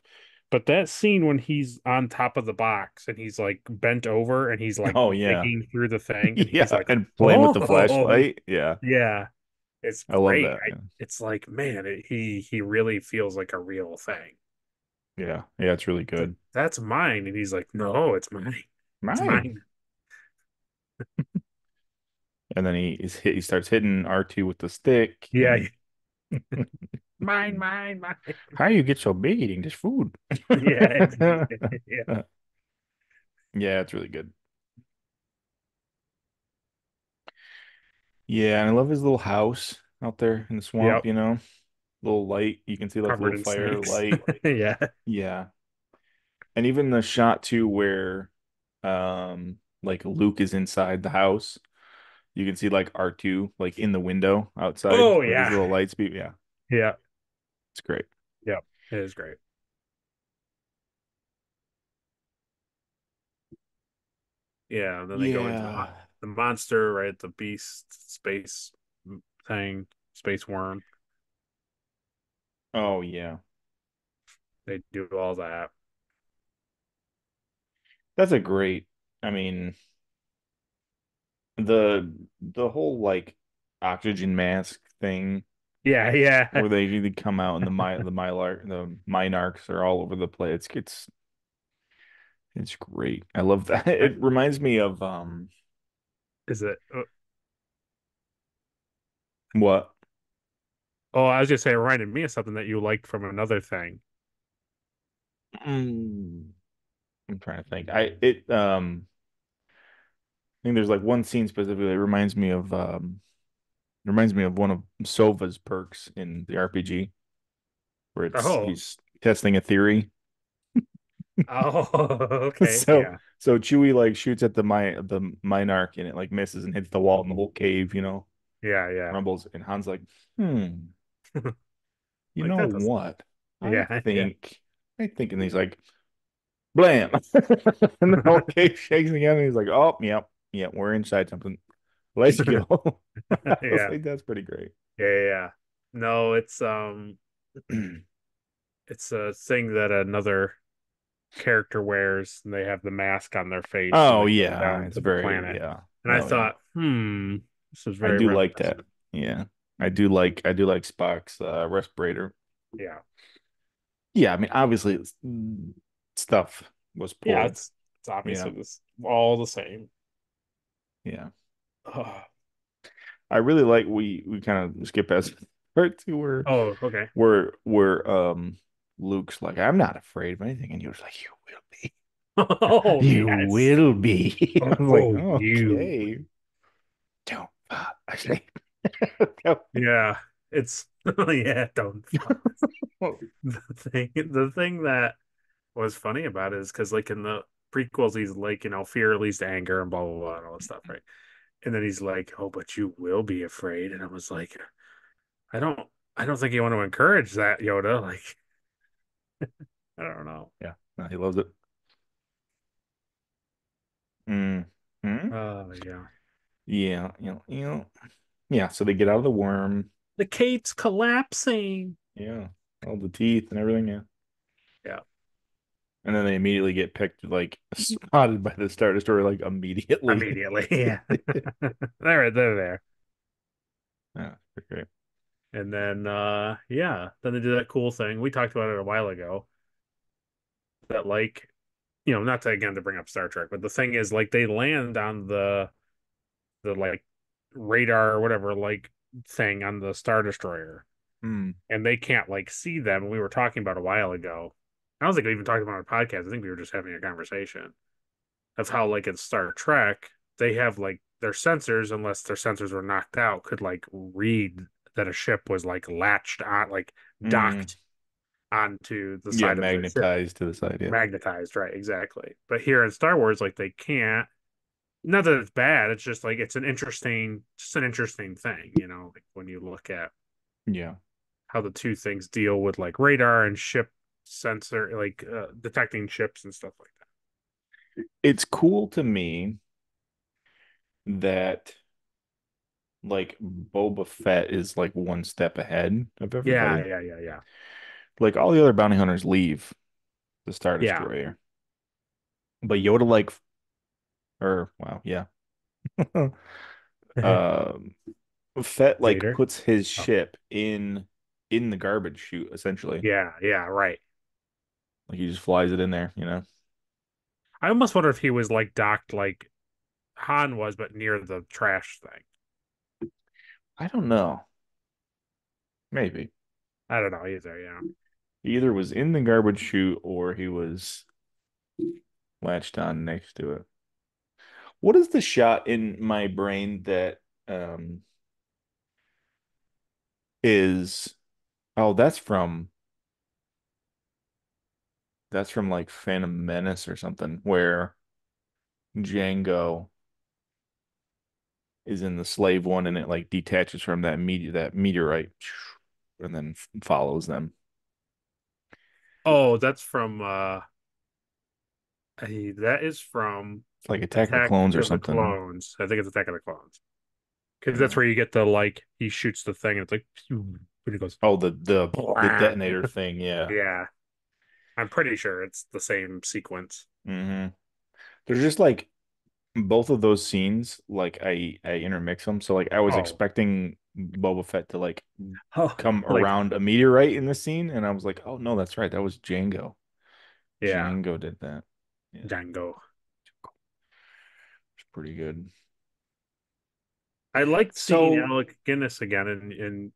But that scene when he's on top of the box and he's like bent over and he's like Oh yeah. digging through the thing and he's Yeah, like, and playing with the "Oh, flashlight. Yeah. yeah, it's I love great." that. Yeah. It's like, man, he really feels like a real thing. Yeah. Yeah, it's really good. That's mine, and he's like, "No, it's mine. It's Mine. mine." And then he starts hitting R2 with the stick Yeah, and mine, mine, mine. how you get so big eating this food? Yeah, exactly. Yeah. Yeah, it's really good. Yeah, and I love his little house out there in the swamp, Yep. little light. You can see like the Covered little in fire snakes. light. Yeah. Yeah. And even the shot too where like Luke is inside the house. You can see like R2 like in the window outside Oh with his yeah. little light speed. Yeah, Yeah. it's great. Yep. It is great. Yeah. And then they go into Yeah. the monster, right? The beast space thing, space worm. Oh yeah. They do all that. That's a great. I mean, the whole like oxygen mask thing Yeah. Yeah. where they come out and the Minarchs are all over the place. It's great. I love that. It reminds me of Is it? what? Oh, I was just saying, it reminded me of something that you liked from another thing. Mm, I'm trying to think. I think there's like one scene specifically that reminds me of one of Sova's perks in the RPG where it's Oh. he's testing a theory. Oh, okay. So Yeah. so Chewie like shoots at the Minarch and it like misses and hits the wall and the whole cave, Yeah. Yeah. rumbles and Han's like, hmm, you Like know that does. what? I Yeah. Yeah. think I think and he's like, blam. And the whole cave shakes again and he's like, oh, yep, yep, we're inside something. Let's go. I was Yeah. like, that's pretty great. Yeah. No, it's a thing that another character wears and they have the mask on their face and Oh they go yeah, down it's to the very planet. yeah. And I Oh yeah. thought, this is I very do like that. reminiscent. Yeah. I do like Spock's respirator. Yeah. Yeah, I mean obviously stuff was Yeah, pulled. it's obviously Yeah. this all the same. Yeah. Oh, I really like we kind of skip past part two where oh, okay. where where um Luke's like, I'm not afraid of anything, and he was like, you will be. Oh, You yes. will be. I was like, Oh, you. okay. Don't fall asleep. Yeah. It's yeah, don't the thing that was funny about it is because like in the prequels he's like, fear leads to anger and blah blah blah and all this stuff, right? And then he's like, "Oh, but you will be afraid." And I was like, "I don't, I don't think you want to encourage that, Yoda." Like, I don't know. Yeah, no, he loves it. Mm. Hmm. Oh yeah. Yeah, yeah. So they get out of the worm. The cape's collapsing. Yeah, all the teeth and everything. Yeah, Yeah. And then they immediately get picked, like spotted by the Star Destroyer, like immediately. immediately. Yeah. They're there. Yeah, great. And then yeah, then they did that cool thing. We talked about it a while ago that like, not to again to bring up Star Trek, but the thing is like they land on the like radar or whatever like thing on the Star Destroyer Hmm. and they can't like see them. We were talking about a while ago. I don't think we even talked about it on a podcast. I think we were just having a conversation of how like in Star Trek they have like their sensors, unless their sensors were knocked out, could like read that a ship was like latched on, like Hmm. docked onto the Yeah, side of the ship, magnetized to the side. Yeah. magnetized, right? Exactly. But here in Star Wars, like they can't. Not that it's bad. It's just like it's just an interesting thing, like when you look at Yeah. how the two things deal with like radar and ship sensor, like detecting ships and stuff like It's cool to me that like Boba Fett is like one step ahead of that. Yeah, everybody. yeah, yeah, yeah, Like all the other bounty hunters leave the Star yeah. Destroyer, but Yoda like, or wow, yeah. Um, Fett like Vader. puts his Oh, ship in the garbage chute essentially. yeah, yeah, right. Like he just flies it in there, you know. I almost wonder if he was like docked like Han was, but near the trash thing. I don't know. Maybe. I don't know either. Yeah. He either was in the garbage chute or he was latched on next to it. What is the shot in my brain that is oh that's from like Phantom Menace or something where Django is in the slave one and it like detaches from that meteorite and then follows them. Oh, that's from that is from It's like Attack of the Attack Clones or of the something. Clones. I think it's Attack of the Clones. Because that's Yeah. where you get the like he shoots the thing and it's like pew, and he goes Oh, the blah. detonator thing, yeah. Yeah. I'm pretty sure it's the same sequence. Hmm. There's just like both of those scenes, like I intermix them. So like I was Oh. expecting Boba Fett to like Oh, come like around a meteorite in the scene, and I was like, oh no, that's right, that was Django. yeah, Django did that. Yeah, Django. it's pretty good. I liked seeing So, Alec Guinness again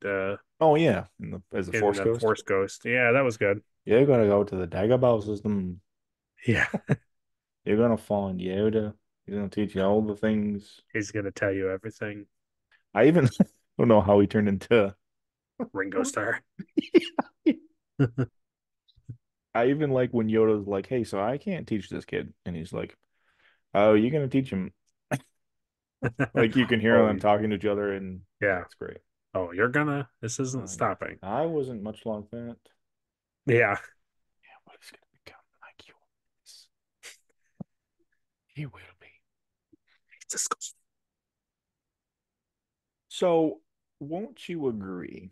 oh yeah, as a in Force the Ghost, Force Ghost. Yeah, that was good. you're gonna go to the Dagobah system. Yeah, You're gonna find Yoda. He's gonna teach you all the things. he's gonna tell you everything. I even don't know how he turned into. Ringo Starr. I even like when Yoda's like, "Hey, so I can't teach this kid," and he's like, "Oh, you're gonna teach him." Like you can hear Oh them talking to each other, and yeah, yeah. it's great. Oh, you're gonna. This isn't Yeah. stopping. I wasn't much like that. Yeah. Yeah, but he's gonna become like you. He will be. So, won't you agree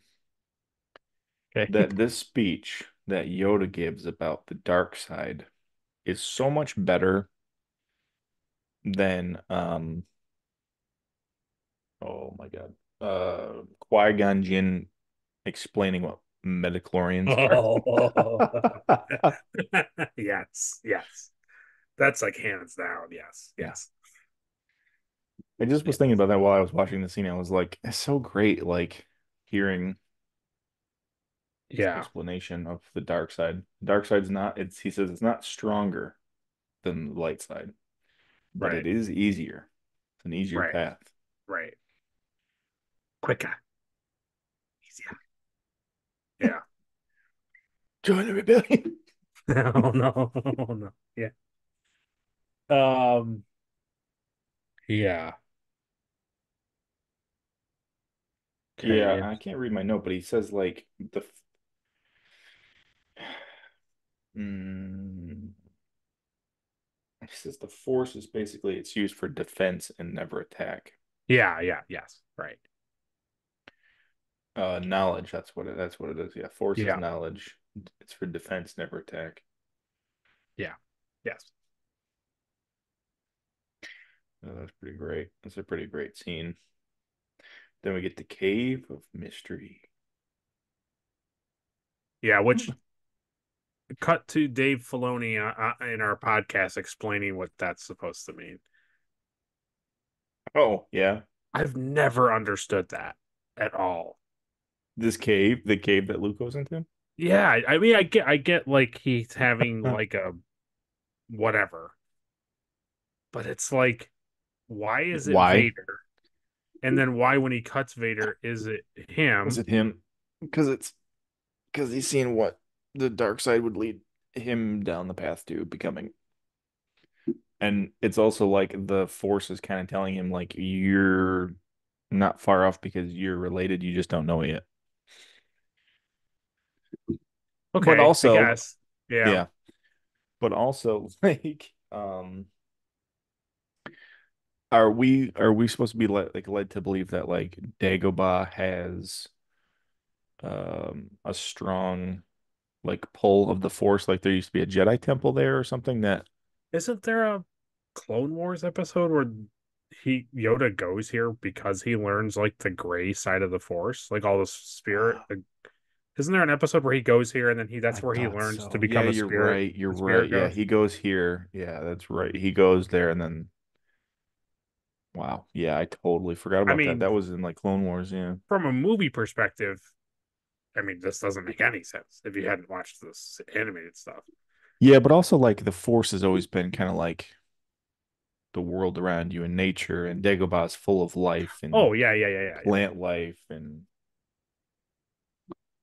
Okay. that this speech that Yoda gives about the dark side is so much better than oh my God, Qui-Gon Jinn explaining what midichlorians Oh. are? Yes, yes. That's like hands down. Yes, Yeah. yes. I just was Yeah. thinking about that while I was watching the scene. I was like, it's so great, like hearing his Yeah, explanation of the dark side. The dark side's not, it's he says it's not stronger than the light side, but it right, is easier. It's an easier right, path. right. Quicker, easier. Yeah. Join the rebellion. Oh no, oh no. Yeah. Um, yeah. Yeah, Okay. I can't read my note, but he says like mm, he says the force is basically it's used for defense and never attack. Yeah, yeah, yes. Right. Knowledge, that's what it is. Yeah, force is Yeah, knowledge. It's for defense, never attack. Yeah. Yes. Oh, that's pretty great. That's a pretty great scene. Then we get the Cave of Mystery. Yeah, which cut to Dave Filoni in our podcast explaining what that's supposed to mean. Oh, yeah. I've never understood that at all. This cave, the cave that Luke goes into? Yeah, I mean, I get like he's having like a whatever, but it's like, why is it Why? Vader? And then why, when he cuts Vader, is it Is him? it him? Because he's seen what the dark side would lead him down the path to becoming. And it's also like the force is kind of telling him like you're not far off because you're related, you just don't know it yet. But Okay, I also, guess. Yeah. yeah, but also like are we supposed to be led to believe that like Dagobah has a strong like pull of the force, like there used to be a Jedi temple there or something that Isn't there a Clone Wars episode where he Yoda goes here because he learns like the gray side of the Force, like all the spirit? Like, isn't there an episode where he goes here and then I that's where he thought learns to so. Yeah, become a you're spirit, right. You're a spirit right. Yeah, ghost? he goes here. Yeah, that's right. He goes there and then wow. Yeah, I totally forgot I about that. mean, That was in like Clone Wars, yeah. from a movie perspective, I mean, this doesn't make any sense if you hadn't watched this animated stuff. Yeah, but also like the force has always been kind of like the world around you and nature and Dagobah is full of life and Oh yeah, yeah, yeah, yeah, yeah. plant life and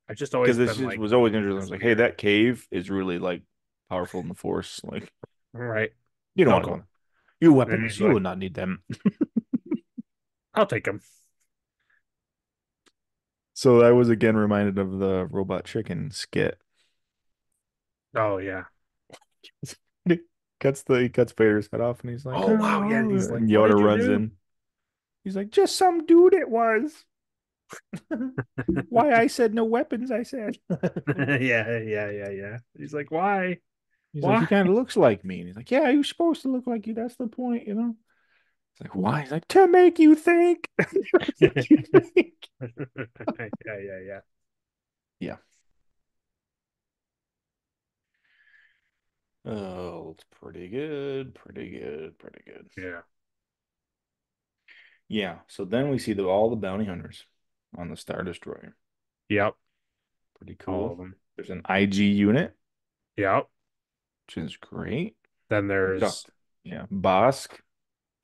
I've just because always this been just like, was always interesting. I was it's like, hey, weird, that cave is really like powerful in the force. Like, right? you don't Oh, want to go in cool. there. Your And weapons, he's you will like, not need them. I'll take him. So I was again reminded of the robot chicken skit. Oh yeah. He cuts Vader's head off and he's like, Oh wow, yeah. And oh, he's like, and what did Yoda you runs do? in. He's like, just some dude it was. Why I said no weapons, I said. Yeah, yeah, yeah, yeah. He's like, why? He's like, he Why? kind of looks like me. And he's like, yeah, you're supposed to look like you. That's the point, you know? It's like, why? He's like, to make you think. Make you think. Yeah, yeah, yeah. Yeah. Oh, it's pretty good. Pretty good. Pretty good. Yeah. Yeah. So then we see all the bounty hunters on the Star Destroyer. Yep. Pretty All cool. of them. There's an IG unit, Yep. which is great. Then Yeah. there's Yeah. Bosk,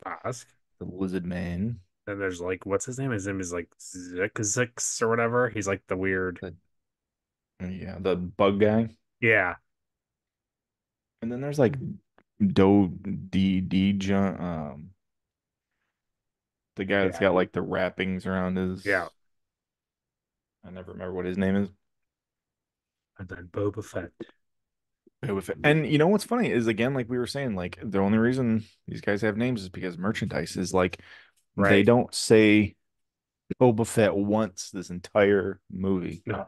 Bosk. the lizard man. Then there's like, what's his name? His name is like Zix or whatever. He's like the weird. The, yeah, the bug guy. Yeah. And then there's like Do D John, the guy that's Yeah. got like the wrappings around Yeah. his. I never remember what his name is. And then Boba Fett. And you know what's funny is again, like we were saying, like the only reason these guys have names is because merchandise is like they Right. don't say Boba Fett once this entire movie. No.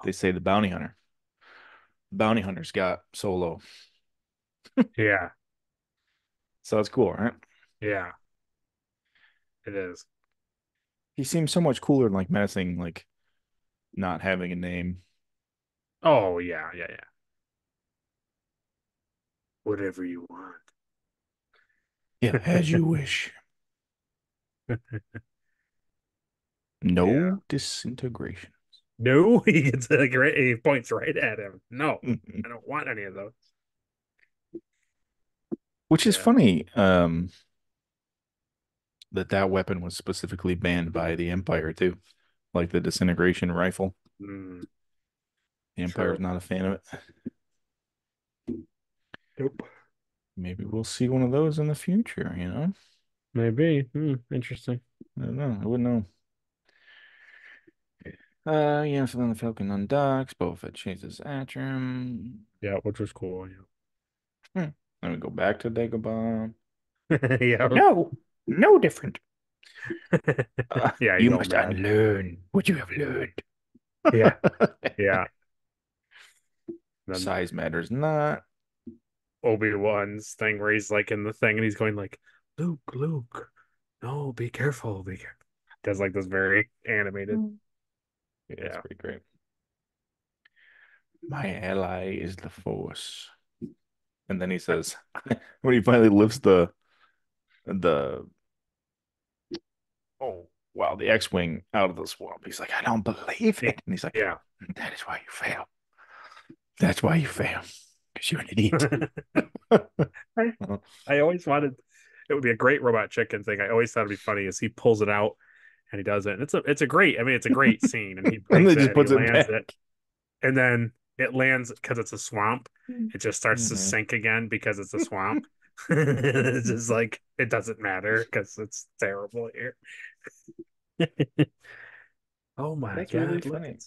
They say the bounty hunter. Bounty hunter's got Solo. Yeah. So it's cool, right? Yeah. It is. He seems so much cooler and like menacing, like not having a name. Oh yeah. Yeah. Yeah. Whatever you want. Yeah, as you wish. Yeah. No disintegration. No, he gets like right, he points right at him. No, I don't want any of those. Which is Yeah. funny, that weapon was specifically banned by the Empire too. Like the disintegration rifle. Mm, The Empire's true. not a fan of it. Nope. Maybe we'll see one of those in the future, you know? Maybe. Interesting. I don't know. I wouldn't know. Yeah, so then the Falcon undocks, Boba Fett chases Atrum. Yeah, which was cool. Then we go back to Dagobah. Yeah. Yeah. No, no different. Yeah, he's You all must mad. unlearn what you have learned. Yeah. Yeah. Then Size matters not. Obi-Wan's thing where he's like in the thing and he's going like, Luke, Luke, no, be careful, be careful. Does like this very animated. Yeah, that's Yeah. pretty great. My ally is the Force. And then he says, when he finally lifts the oh wow, the X-Wing out of the swamp, he's like, I don't believe it. And he's like, Yeah. that is why you fail. That's why you fail. Because you're an idiot. I, I always wanted it would be a great robot chicken thing. I always thought it'd be funny as he pulls it out and he does it. And it's a great, I mean, it's a great scene. And he And breaks then it just and he puts it lands back. it. And then it lands because it's a swamp. It just starts to Hmm. sink again because it's a swamp. It's just like it doesn't matter because it's terrible here. Oh my That's really god, look funny. at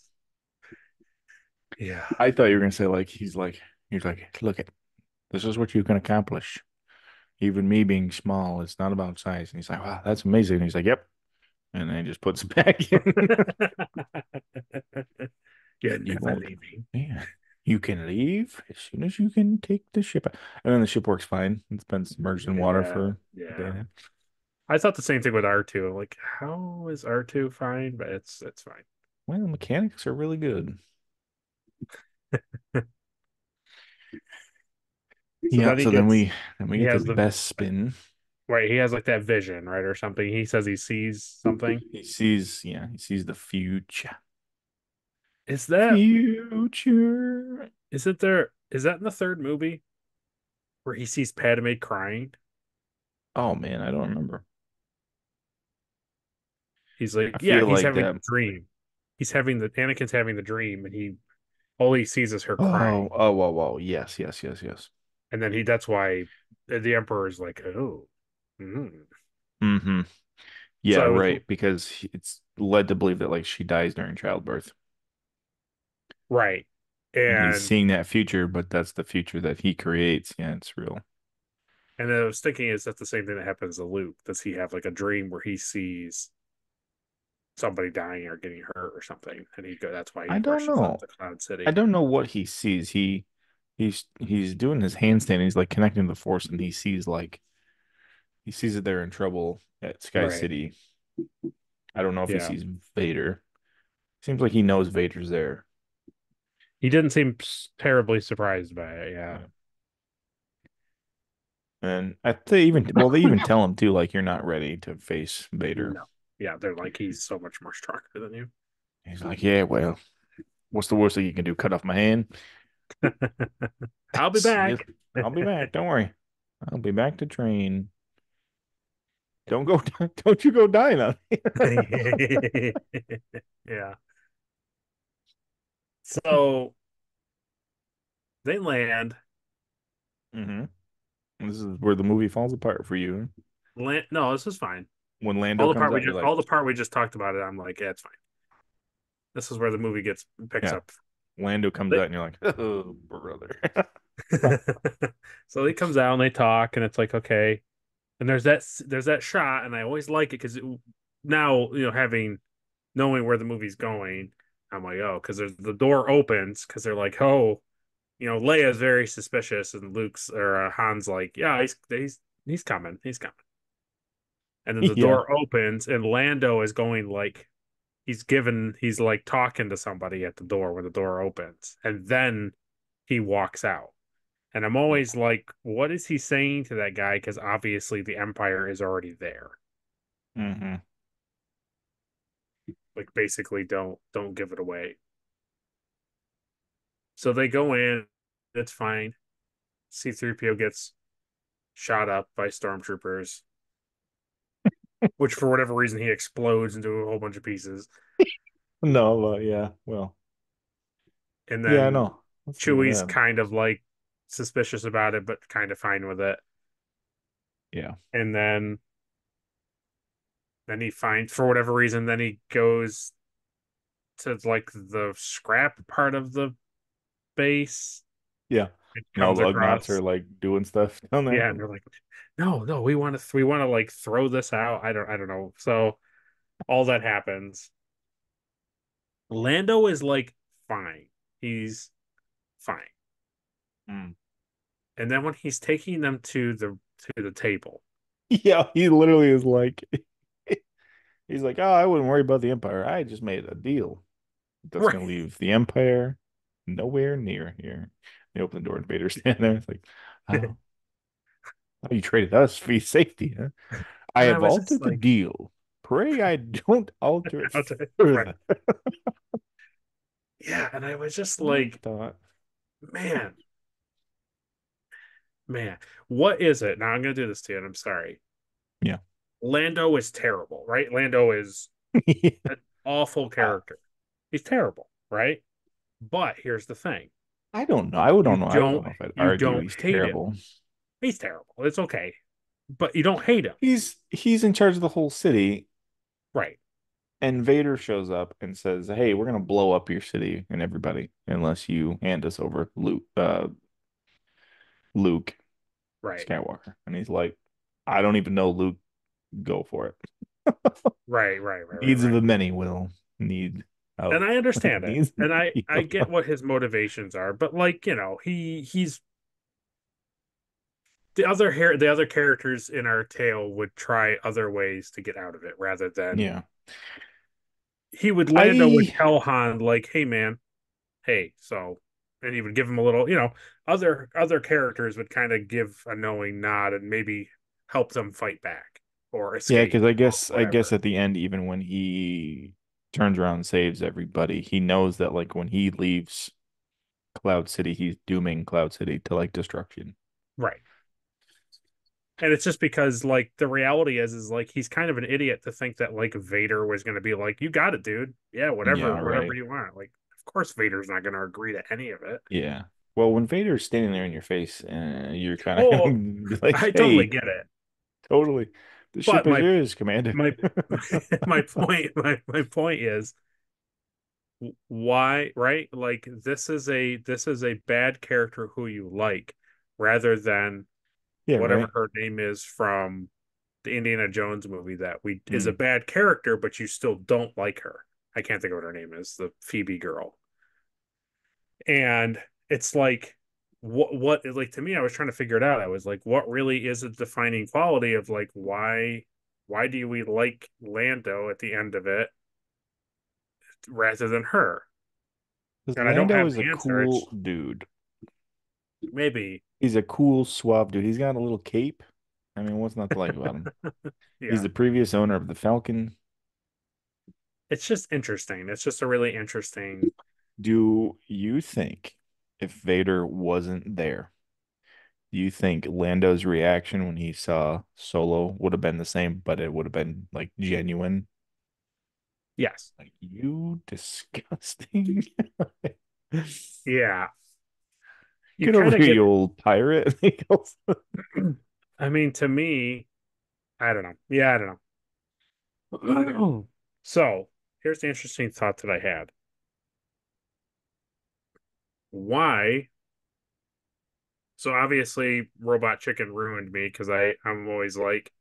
yeah. I thought you were gonna say like he's like, look at this is what you can accomplish. Even me being small, it's not about size. And he's like, wow, that's amazing. And he's like, yep. And then he just puts it back in. You're You never won't. leaving. Yeah. You can leave as soon as you can take the ship out. And then the ship works fine. It's been submerged in water Yeah, for a day yeah. and a half. I thought the same thing with R2. I'm like, how is R2 fine? But it's fine. Well, the mechanics are really good. So Yeah, then so then we he get the has the best spin. right, he has like that vision, right, or something. He says he sees something. He sees the future. Is that Future. is it there? Is that in the third movie where he sees Padme crying? Oh man, I don't remember. He's like, I yeah, feel he's like having a that. dream. He's having the Anakin's having the dream, and he all he sees is her crying, Oh, yes, yes, yes, yes. and then he that's why the Emperor is like, oh, mm. Mm-hmm. So Yeah, I was right. Because it's led to believe that like she dies during childbirth. right, And he's and seeing that future, but that's the future that he creates. Yeah, it's real. I was thinking, is that the same thing that happens to Luke? Does he have like a dream where he sees somebody dying or getting hurt or something, and that's why I he don't rushes up know. to Cloud I City? don't know what he sees. He's doing his handstand. He's like connecting the force, and he sees that they're in trouble at Sky Right. City. I don't know if he Yeah. sees Vader. Seems like he knows Vader's there. He didn't seem terribly surprised by it. Yeah. Yeah. And they even tell him too, like you're not ready to face Vader. No. Yeah, they're like he's so much more stronger than you. He's like, yeah, well, what's the worst thing you can do? Cut off my hand? I'll be See you. back. I'll be back. Don't worry. I'll be back to train. Don't go. Don't you go dying on me. Yeah. So they land. Hmm. This is where the movie falls apart for you. No, this is fine. When Lando comes out, you're like, All the part we just talked about it. I'm like, yeah, it's fine. This is where the movie gets picks yeah. up. Lando comes They, out, and you're like, oh, brother. so he comes out and they talk, and it's like, okay. And there's that shot, and I always like it because now having knowing where the movie's going, I'm like, oh, because there's the door opens because they're like, oh, Leia's very suspicious, and Luke's or Han's like, yeah, he's coming, he's coming. And then the Yeah. door opens, and Lando is going like he's like talking to somebody at the door when the door opens, and then he walks out. And I'm always like, what is he saying to that guy? Because obviously the Empire is already there. Hmm. Like basically don't give it away. So they go in, it's fine. C3PO gets shot up by stormtroopers, which for whatever reason he explodes into a whole bunch of pieces. No, yeah. Well, And yeah, I then know. That's pretty Chewie's bad. kind of like suspicious about it, but kind of fine with it. Yeah. And then he finds for whatever reason, then he goes to like the scrap part of the base. Yeah. It And all comes the Ugnaughts are across. like doing stuff down there. Yeah, and they're like, no, we want to like throw this out. I don't know. So all that happens. Lando is like fine. He's fine. Mm. And then when he's taking them to the table, Yeah, he literally is like, he's like, oh, I wouldn't worry about the Empire. I just made a deal that's right? gonna leave the Empire nowhere near here. They open the door and Vader's standing there. It's like, oh, you traded us for your safety, huh? I And I have was just altered the like, deal. Pray I don't alter it right, further. yeah. And I was just I like, thought, man, man, what is it? Now I'm gonna do this to you, and I'm sorry. yeah. Lando is terrible, right? Lando is an awful I character. He's terrible, right? But here's the thing. I don't know. I would You don't know. I don't don't know if I'd you argue don't he's hate him. terrible. He's terrible. It's okay. But you don't hate him. He's in charge of the whole city, Right. and Vader shows up and says, "Hey, we're gonna blow up your city and everybody unless you hand us over Luke Right. Skywalker." And he's like, "I don't even know Luke. Go for it. Right. Right. Right. Right. Needs of Right. the many will need And of I understand it. needs of And the I few." get what his motivations are, but like, he's the other characters in our tale would try other ways to get out of it rather than Yeah. Lando would I tell Han like, "Hey man, hey." So and he would give him a little, other characters would kind of give a knowing nod and maybe help them fight back or Yeah, escape because or I guess whatever. at the end, even when he turns around and saves everybody, he knows that like when he leaves Cloud City, he's dooming Cloud City to like destruction. Right. And it's just because like the reality is like he's kind of an idiot to think that like Vader was going to be like, "You got it, dude. Yeah, Yeah, whatever right. you want." Like, of course Vader's not going to agree to any of it. Yeah. Well, when Vader's standing there in your face, you're kind Oh, of like, I totally "Hey, get it. totally, the ship But is yours, Commander." my my point is why, right? Like this is a bad character who you like rather than Yeah, whatever right. her name is from the Indiana Jones movie that we is a Mm. bad character, but you still don't like her. I can't think of what her name is, the Phoebe girl. And it's like what like to me, I was trying to figure it out. I was like, what really is a defining quality of like why do we like Lando at the end of it rather than her? Because And I don't Lando have is a the answer. cool It's dude. maybe, He's a cool, suave dude. He's got a little cape. I mean, what's not to like about him? He's yeah. the previous owner of the Falcon. It's just interesting. It's just a really interesting. Do you think if Vader wasn't there, do you think Lando's reaction when he saw Solo would have been the same, but it would have been like genuine? Yes. Like, you disgusting. Yeah. You Get kind over of here, get you old pirate. He goes, I mean, to me, I don't know. Yeah, I don't know. So here's the interesting thought that I had. Why? So obviously, Robot Chicken ruined me because I'm always like,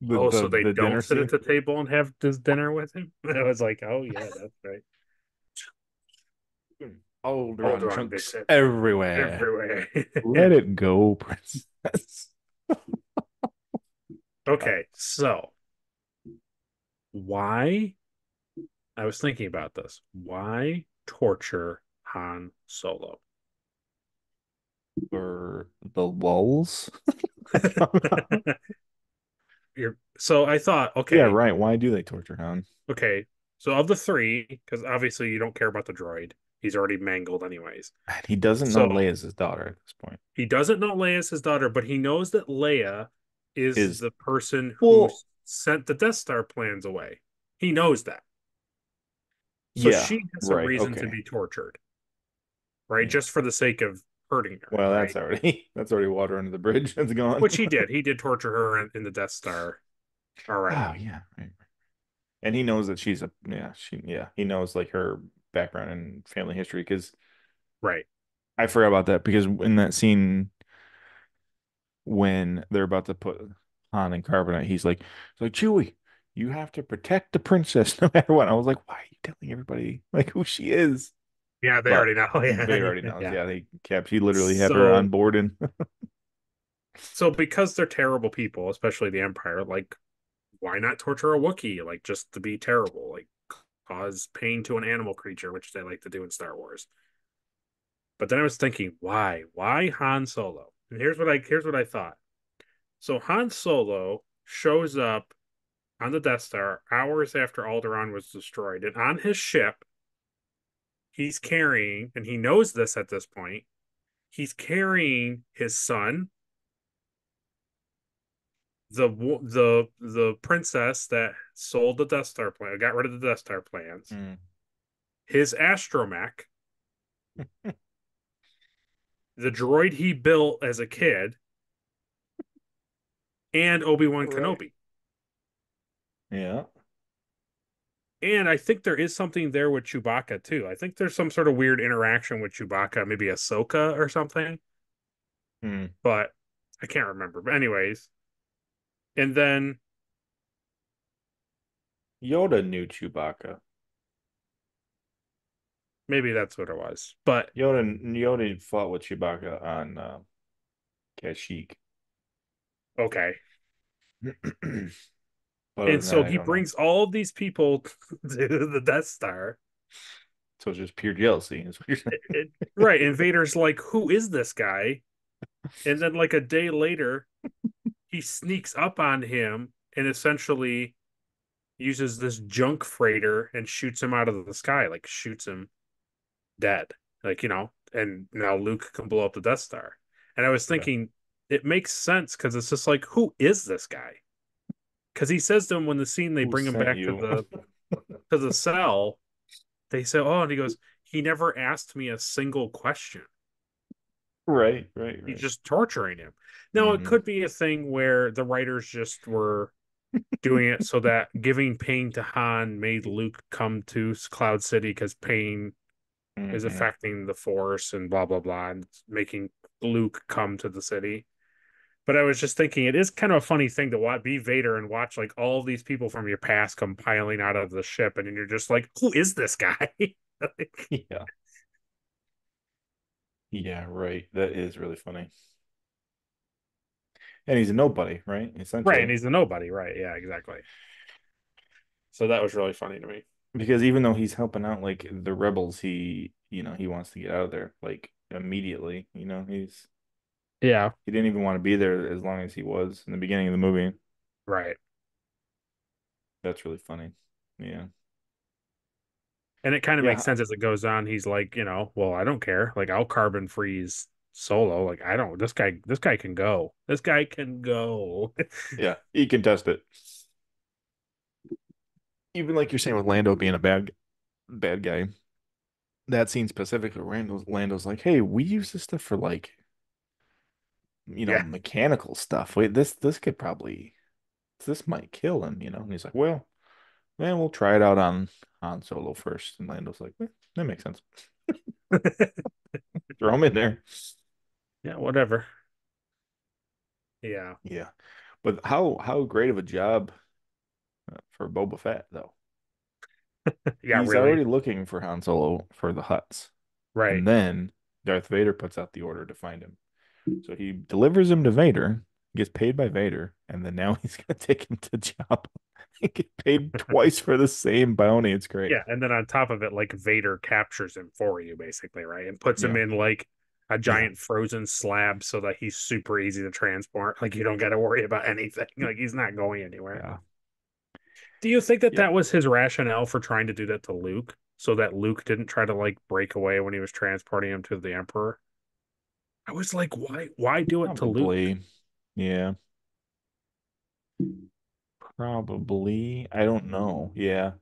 the, oh, the so they the don't dinner sit at scene. the table and have this dinner with him? I was like, oh yeah, that's right. Alderaan Alderaan big chunks set everywhere. everywhere. Let it go, princess. Okay, so why? I was thinking about this. Why torture Han Solo? For the lulls. So I thought, Yeah, okay, right. Why do they torture Hound? okay. So of the three, because obviously you don't care about the droid, he's already mangled anyways. He doesn't know So Leia's his daughter at this point. he doesn't know Leia's his daughter, but he knows that Leia is Is the person who well, sent the Death Star plans away. He knows that. So yeah, she has a right. reason to Okay. be tortured, right? Yeah. Just for the sake of hurting her, Well, right? that's already water under the bridge. It's gone. Which he did. He did torture her in the Death Star Oh already. yeah, right. And he knows that she's a yeah, he knows like her background and family history because Right. I forgot about that because in that scene when they're about to put Han in carbonite, he's like Chewie, you have to protect the princess no matter what. I was like, why are you telling everybody like who she is? Yeah, they But already know. Vader Yeah. already knows. Yeah. Yeah, he literally had her on So board and So because they're terrible people, especially the Empire, like why not torture a Wookiee? Like just to be terrible, like cause pain to an animal creature, which they like to do in Star Wars. But then I was thinking, why? Why Han Solo? And here's what I thought. So Han Solo shows up on the Death Star hours after Alderaan was destroyed, and on his ship, he's carrying, and he knows this at this point, he's carrying his son, the princess that sold the Death Star plan, got rid of the Death Star plans, Mm. his astromech, the droid he built as a kid, and Obi-Wan Right. Kenobi. Yeah. And I think there is something there with Chewbacca too. I think there's some sort of weird interaction with Chewbacca, maybe Ahsoka or something, Mm. but I can't remember. But anyways, and then Yoda knew Chewbacca. maybe that's what it was. But Yoda fought with Chewbacca on Kashyyyk. okay. Other And than that, so I he don't know. brings all of these people to the Death Star. So it's just pure jealousy. Is what you're saying. Right. And Vader's like, who is this guy? And then, like, a day later, he sneaks up on him and essentially uses this junk freighter and shoots him out of the sky, like, shoots him dead. And now Luke can blow up the Death Star. And I was Yeah. thinking, it makes sense because it's just like, who is this guy? Because he says to him when the scene they Who bring him sent back to you? the cell, they say, "Oh," and he goes, "He never asked me a single question. Right, right, He's right. just torturing him." Now, it Hmm. could be a thing where the writers just were doing it so that giving pain to Han made Luke come to Cloud City because pain is Hmm. affecting the Force and blah blah blah, and making Luke come to the city. But I was just thinking, it is kind of a funny thing to be Vader and watch like all these people from your past come piling out of the ship, and you're just like, who is this guy? Yeah. Yeah, right. That is really funny. And he's a nobody, right? Right, and Essentially. he's a nobody, right? Yeah, exactly. So that was really funny to me. Because even though he's helping out like the rebels, he wants to get out of there like immediately. Yeah, He didn't even want to be there as long as he was in the beginning of the movie. right. That's really funny. Yeah. And it kind of makes Yeah. sense as it goes on. He's like, well, I don't care. Like, I'll carbon freeze Solo. Like, I don't. This guy can go. This guy can go. Yeah. He can test it. Even like you're saying with Lando being a bad guy. That scene specifically, Lando's like, hey, we use this stuff for like, Yeah. mechanical stuff. Wait, this might kill him. And he's like, well, man, we'll try it out on Han Solo first. And Lando's like, that makes sense. Throw him in there. Yeah. Whatever. Yeah. Yeah. But how great of a job for Boba Fett though. Yeah. He's Really. already looking for Han Solo for the Hutts. Right. And then Darth Vader puts out the order to find him. So he delivers him to Vader, gets paid by Vader, and then now he's gonna take him to Jabba and get paid twice for the same bounty. It's great. Yeah. And then on top of it, like Vader captures him for you, basically, right? And puts him Yeah. in like a Yeah. giant frozen slab so that he's super easy to transport. Like, you don't got to worry about anything. Like, he's not going anywhere. Yeah. Do you think that Yeah. that was his rationale for trying to do that to Luke, so that Luke didn't try to like break away when he was transporting him to the Emperor? I was like, why do it to Luke? Probably. Yeah. Probably. I don't know. Yeah.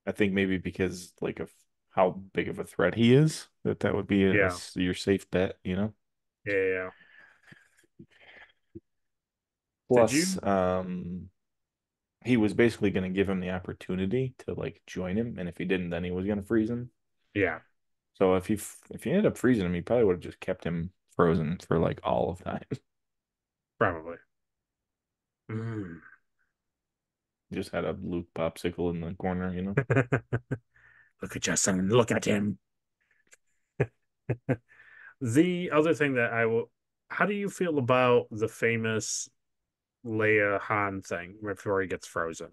I think maybe because like of how big of a threat he is, that would be Yeah, your safe bet. yeah, yeah. Did Plus, you? he was basically going to give him the opportunity to like join him, and if he didn't, then he was going to freeze him. Yeah, So if he ended up freezing him, he probably would have just kept him frozen for like all of time. probably. Mm. Just had a Luke popsicle in the corner. Look at your son. Look at him. The other thing that I will. how do you feel about the famous Leia Han thing before he gets frozen?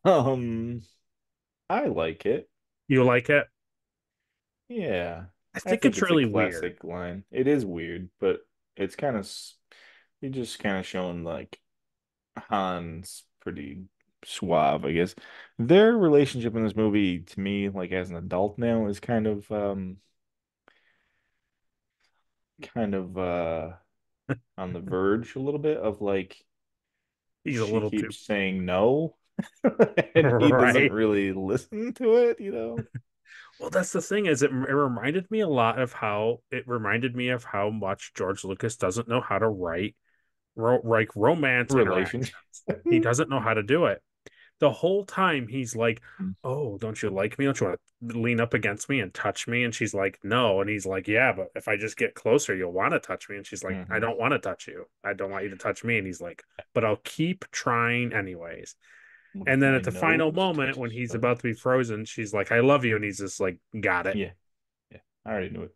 Um, I like it. You like it? Yeah. I I think think it's it's a really weird. classic line. It is weird, but it's kind of you just kind of showing like Han's pretty suave, I guess. Their relationship in this movie, to me, like as an adult now, is kind of on the verge a little bit of like He's a she little too keeps saying no and he doesn't right. really listen to it, you know? Well, that's the thing is it reminded me a lot of how it reminded me of how much George Lucas doesn't know how to write like romance Relation. interactions. He doesn't know how to do it. The whole time he's like, "Oh, don't you like me? Don't you want to lean up against me and touch me?" And she's like, "No." And he's like, "Yeah, but if I just get closer, you'll want to touch me." And she's like, "I Hmm. don't want to touch you. I don't want you to touch me." And he's like, "But I'll keep trying anyways." With And then my at the final nose to moment when he's start. about to be frozen, she's like, "I love you." And he's just like, "Got it." Yeah, yeah. I already knew it.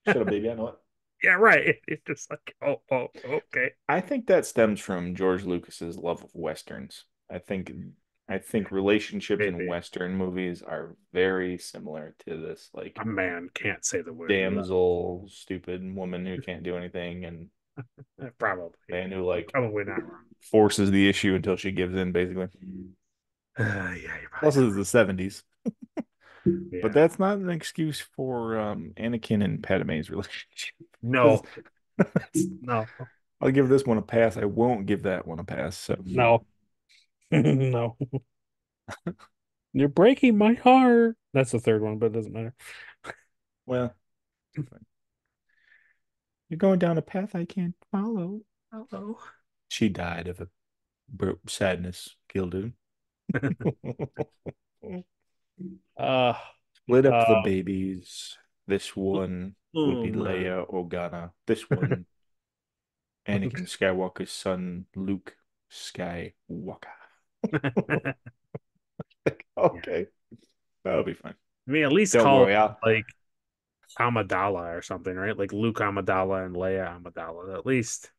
Shut up, baby. I know it. Yeah, right. It's just like, oh, okay. I think that stems from George Lucas's love of Westerns. I think relationships in Maybe Western movies are very similar to this, like a man can't say the word love. damsel, stupid woman who can't do anything, and Probably. man who You're like probably not wrong. forces the issue until she gives in, basically. Yeah, you're probably Plus, this is the 70s. not. But Yeah. that's not an excuse for Anakin and Padme's relationship. Because No, no, I'll give this one a pass. I won't give that one a pass. So, no, no. You're breaking my heart. That's the third one, but it doesn't matter. well, you're going down a path I can't follow. Hello. She died of a sadness, killed him. Uh, Split up the uh, babies. This one will oh be man. Leia Organa. This one, Anakin Skywalker's son, Luke Skywalker. Yeah. Okay, that'll be fine. I mean, at least Don't call worry, it like Amidala or something, right? Like Luke Amidala and Leia Amidala. At least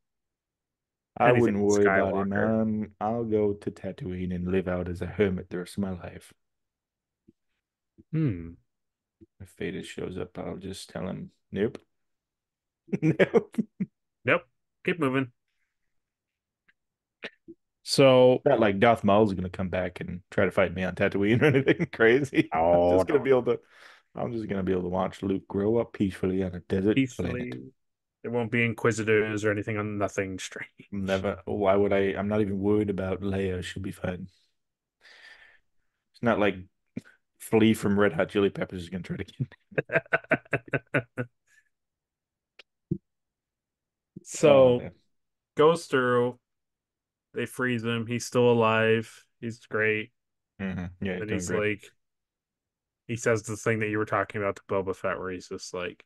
I anything wouldn't with worry about him. Skywalker. I'll go to Tatooine and live out as a hermit the rest of my life. Hmm. If Vader shows up, I'll just tell him, nope, nope. Nope. Keep moving. So, Not like Darth Maul's gonna come back and try to fight me on Tatooine or anything crazy. oh no, no. I'm just gonna be able to watch Luke grow up peacefully on a desert planet. Peacefully. There won't be inquisitors or anything on nothing strange. Never. Why would I? I'm not even worried about Leia. She'll be fine. It's not like Flea from Red Hot Chili Peppers is gonna try to get. Oh So man. goes through, they freeze him, he's still alive, he's great. Yeah, he's Then doing he's great. like he says the thing that you were talking about to Boba Fett where he's just like,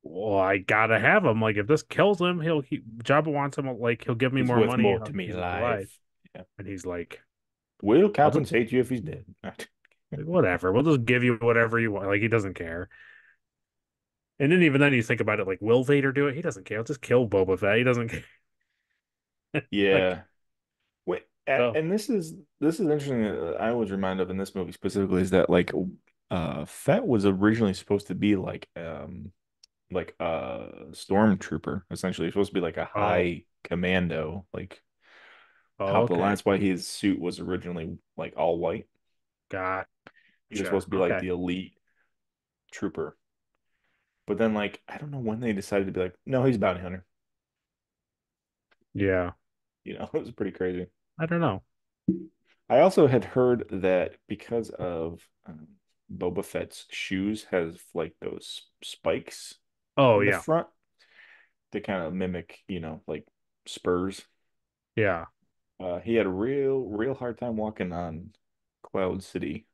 well, I gotta have him. Like if this kills him, Jabba wants him like he'll give me He's more worth money more and to me he's alive. alive. Yeah. And he's like, We'll I'll just compensate you if he's dead. like, whatever. We'll just give you whatever you want. Like he doesn't care. And then even then you think about it like, will Vader do it? He doesn't care. He'll just kill Boba Fett. He doesn't care. Like, Yeah. Wait, oh, and this is interesting. I was reminded of in this movie specifically is that like Fett was originally supposed to be like a stormtrooper essentially. He's supposed to be like a oh, high commando, like top of the line. okay. That's why his suit was originally like all white. Gotcha. He was supposed to be like Okay. the elite trooper. But then like I don't know when they decided to be like, no, he's a bounty hunter. Yeah. It was pretty crazy. I don't know. I also had heard that because of Boba Fett's shoes has like those spikes Oh in the yeah. front to kind of mimic, like spurs. Yeah. He had a real hard time walking on Cloud City,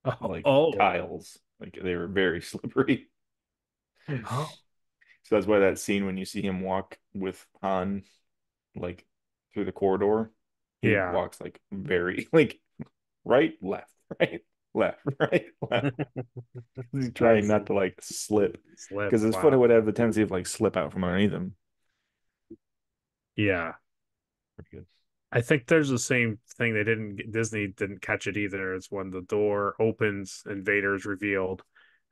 Oh, like oh. tiles. Like they were very slippery. Oh. So that's why that scene when you see him walk with Han like through the corridor, he Yeah. walks like very like right, left, right. left, right, left. He's trying As not to like slip slip because his foot flop. would have the tendency of like slip out from underneath him. Yeah. Pretty good. I think there's the same thing Disney didn't catch it either. It's when the door opens and Vader's revealed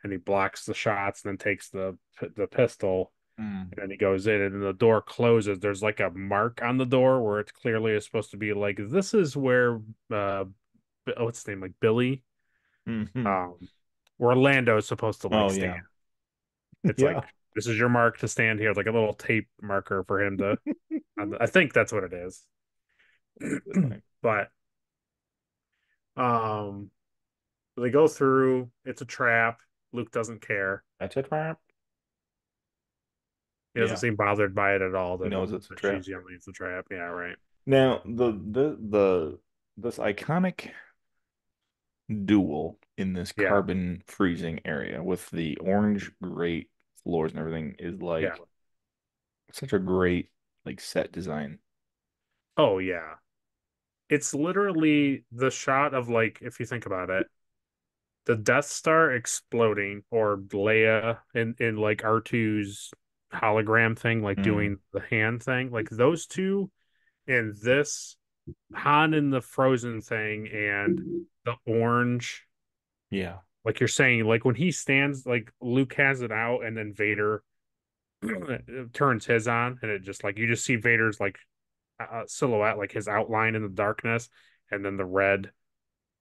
and he blocks the shots and then takes the pistol Mm. and then he goes in and then the door closes. There's like a mark on the door where it's clearly is supposed to be like this is where what's his name, like Billy, Hmm. um where Orlando is supposed to like Oh stand. yeah, It's yeah. like this is your mark to stand here, like a little tape marker for him to. I think that's what it is. That's funny. But um, they go through. It's a trap. Luke doesn't care. That's a trap. He doesn't Yeah, seem bothered by it at all. he That knows it's a trap. she's yelling it's a trap. Yeah, right. Now the this iconic duel in this Yeah, carbon freezing area with the orange grate floors and everything is yeah. like such a great like set design. Oh yeah. It's literally the shot of like if you think about it, the Death Star exploding or Leia in like R2's hologram thing, like Mm, doing the hand thing, like those two and this Han in the frozen thing and the orange, yeah. like you're saying, like when he stands, like Luke has it out, and then Vader turns his on, and it just like you just see Vader's like silhouette, like his outline in the darkness, and then the red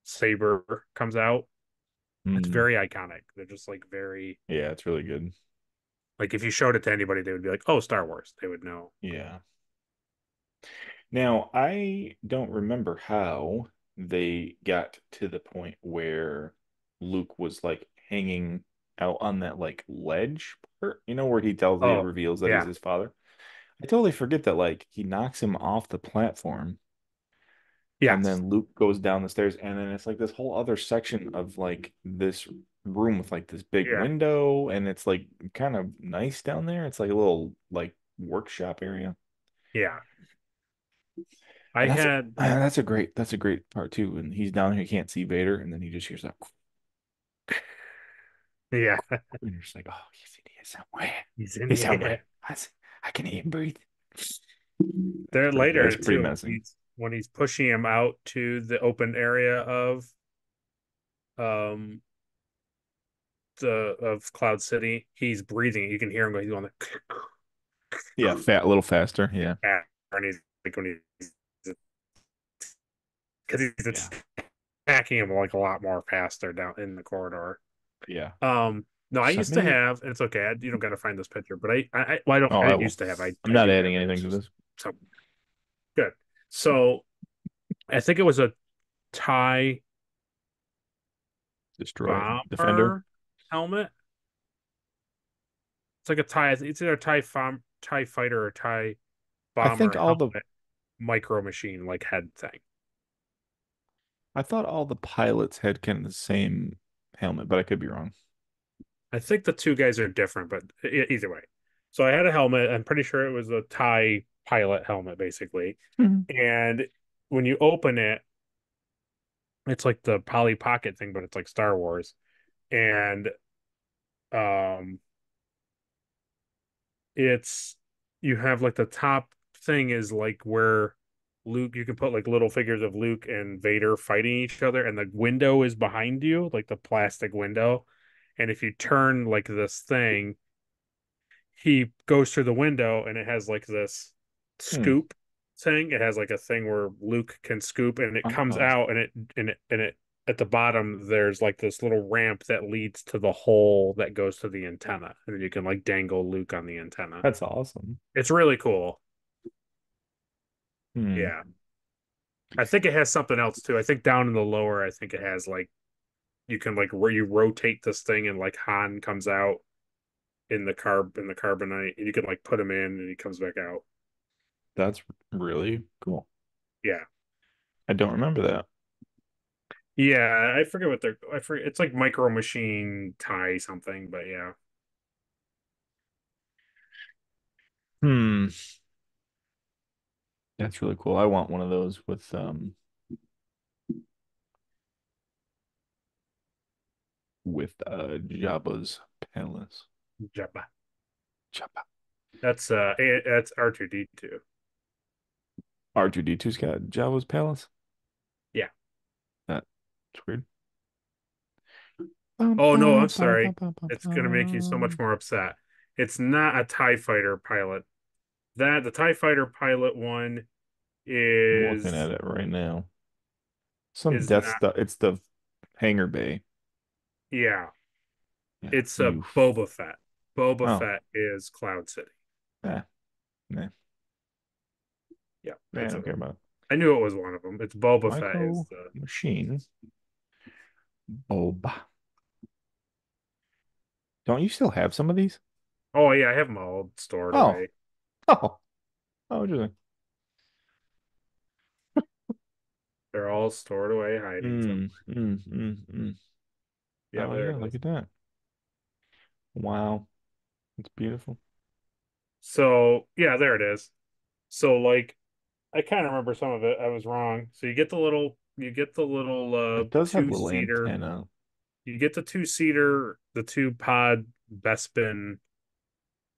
saber comes out. It's Mm, very iconic. They're just like very yeah, it's really good. like if you showed it to anybody, they would be like, "Oh, Star Wars." They would know. Yeah. Now, I don't remember how they got to the point where Luke was like hanging out on that like ledge part, where he Oh, reveals that he's yeah, his father. I totally forget that like he knocks him off the platform and yes, then Luke goes down the stairs and then it's like this whole other section of like this room with like this big yeah, window and it's like kind of nice down there. It's like a little like workshop area. yeah. I And had, that's a great part too. And he's down here, he can't see Vader, and then he just hears that, yeah, and you're just like, oh, he's in here somewhere. he's in He's here. somewhere. I can hear him breathe. There That's later pretty too, menacing. when he's pushing him out to the open area um of Cloud City, he's breathing. You can hear him going. He's going Yeah, fat, a little faster. Yeah, and he's like when he's because yeah, he's attacking him like a lot more faster down in the corridor. yeah. No, I Send used to me. have, and it's okay. You don't got to find this picture, but well, Oh, I I didn't will. used to have. I'm I not do adding have it. anything It's to just this. so good. So I think it was a TIE Destroyer, Defender. bomber helmet. It's like a TIE. It's either a TIE fighter or TIE I think bomber all the helmet micro machine like head thing. I thought all the pilots had kind of the same helmet, but I could be wrong. I think the two guys are different, but either way. So I had a helmet. I'm pretty sure it was a TIE pilot helmet, basically. Mhm. And when you open it, it's like the Polly Pocket thing, but it's like Star Wars. And um it's you have like the top thing is like where Luke, you can put like little figures of Luke and Vader fighting each other, and the window is behind you, like the plastic window. And if you turn like this thing, he goes through the window and it has like this Hmm. scoop thing. It has like a thing where Luke can scoop and it comes Oh, out and it at the bottom there's like this little ramp that leads to the hole that goes to the antenna. And then you can like dangle Luke on the antenna. that's awesome. It's really cool. Hmm. Yeah. I think it has something else too. I think down in the lower, I think it has like you can like where you rotate this thing and like Han comes out in the carbonite and you can like put him in and he comes back out. That's really cool. Yeah. I don't remember that. Yeah, I forget what they're. I forget. It's like Micro Machine tie something, but yeah. Hmm. That's really cool. I want one of those with with Jabba's palace. Jabba. Jabba. That's R2D2. R2D2's got Jabba's palace. Yeah. That's weird. Oh no, I'm sorry. It's gonna make you so much more upset. It's not a TIE fighter pilot. The TIE fighter pilot one I'm looking at is it right now. Some is Death not. Star. It's the hangar bay. Yeah, Yeah, it's a Boba Fett. Boba Oh, Fett is Cloud City. eh, nah, Yeah, I that's don't it. care about it. I knew it was one of them. It's Boba Fett is Micro the. Machine Boba. Don't you still have some of these? Oh yeah, I have them all stored Oh, away. oh, oh, interesting. They're all stored away, hiding Mm, somewhere. mm, mm, mm. Yeah, Oh there yeah, it look is. at that. Wow, it's beautiful. So yeah, there it is. So like I kind of remember some of it. I was wrong. So you get the little It does have little two-seater. antenna. You get the two-seater, the two pod Bespin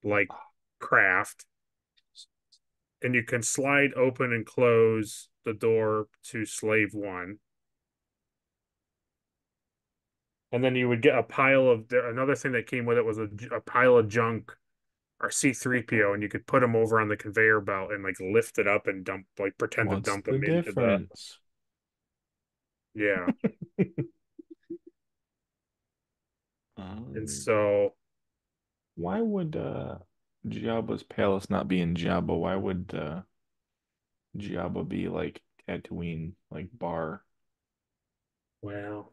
like craft, and you can slide open and close the door to Slave One. And then you would get a pile of another thing that came with it was a pile of junk or C3PO, and you could put them over on the conveyor belt and like lift it up and dump, like pretend to What's dump the them into the, difference? yeah. And Um, so, why would Jabba's palace not be in Jabba? Why would Jabba be like Tatooine, like Bar? well,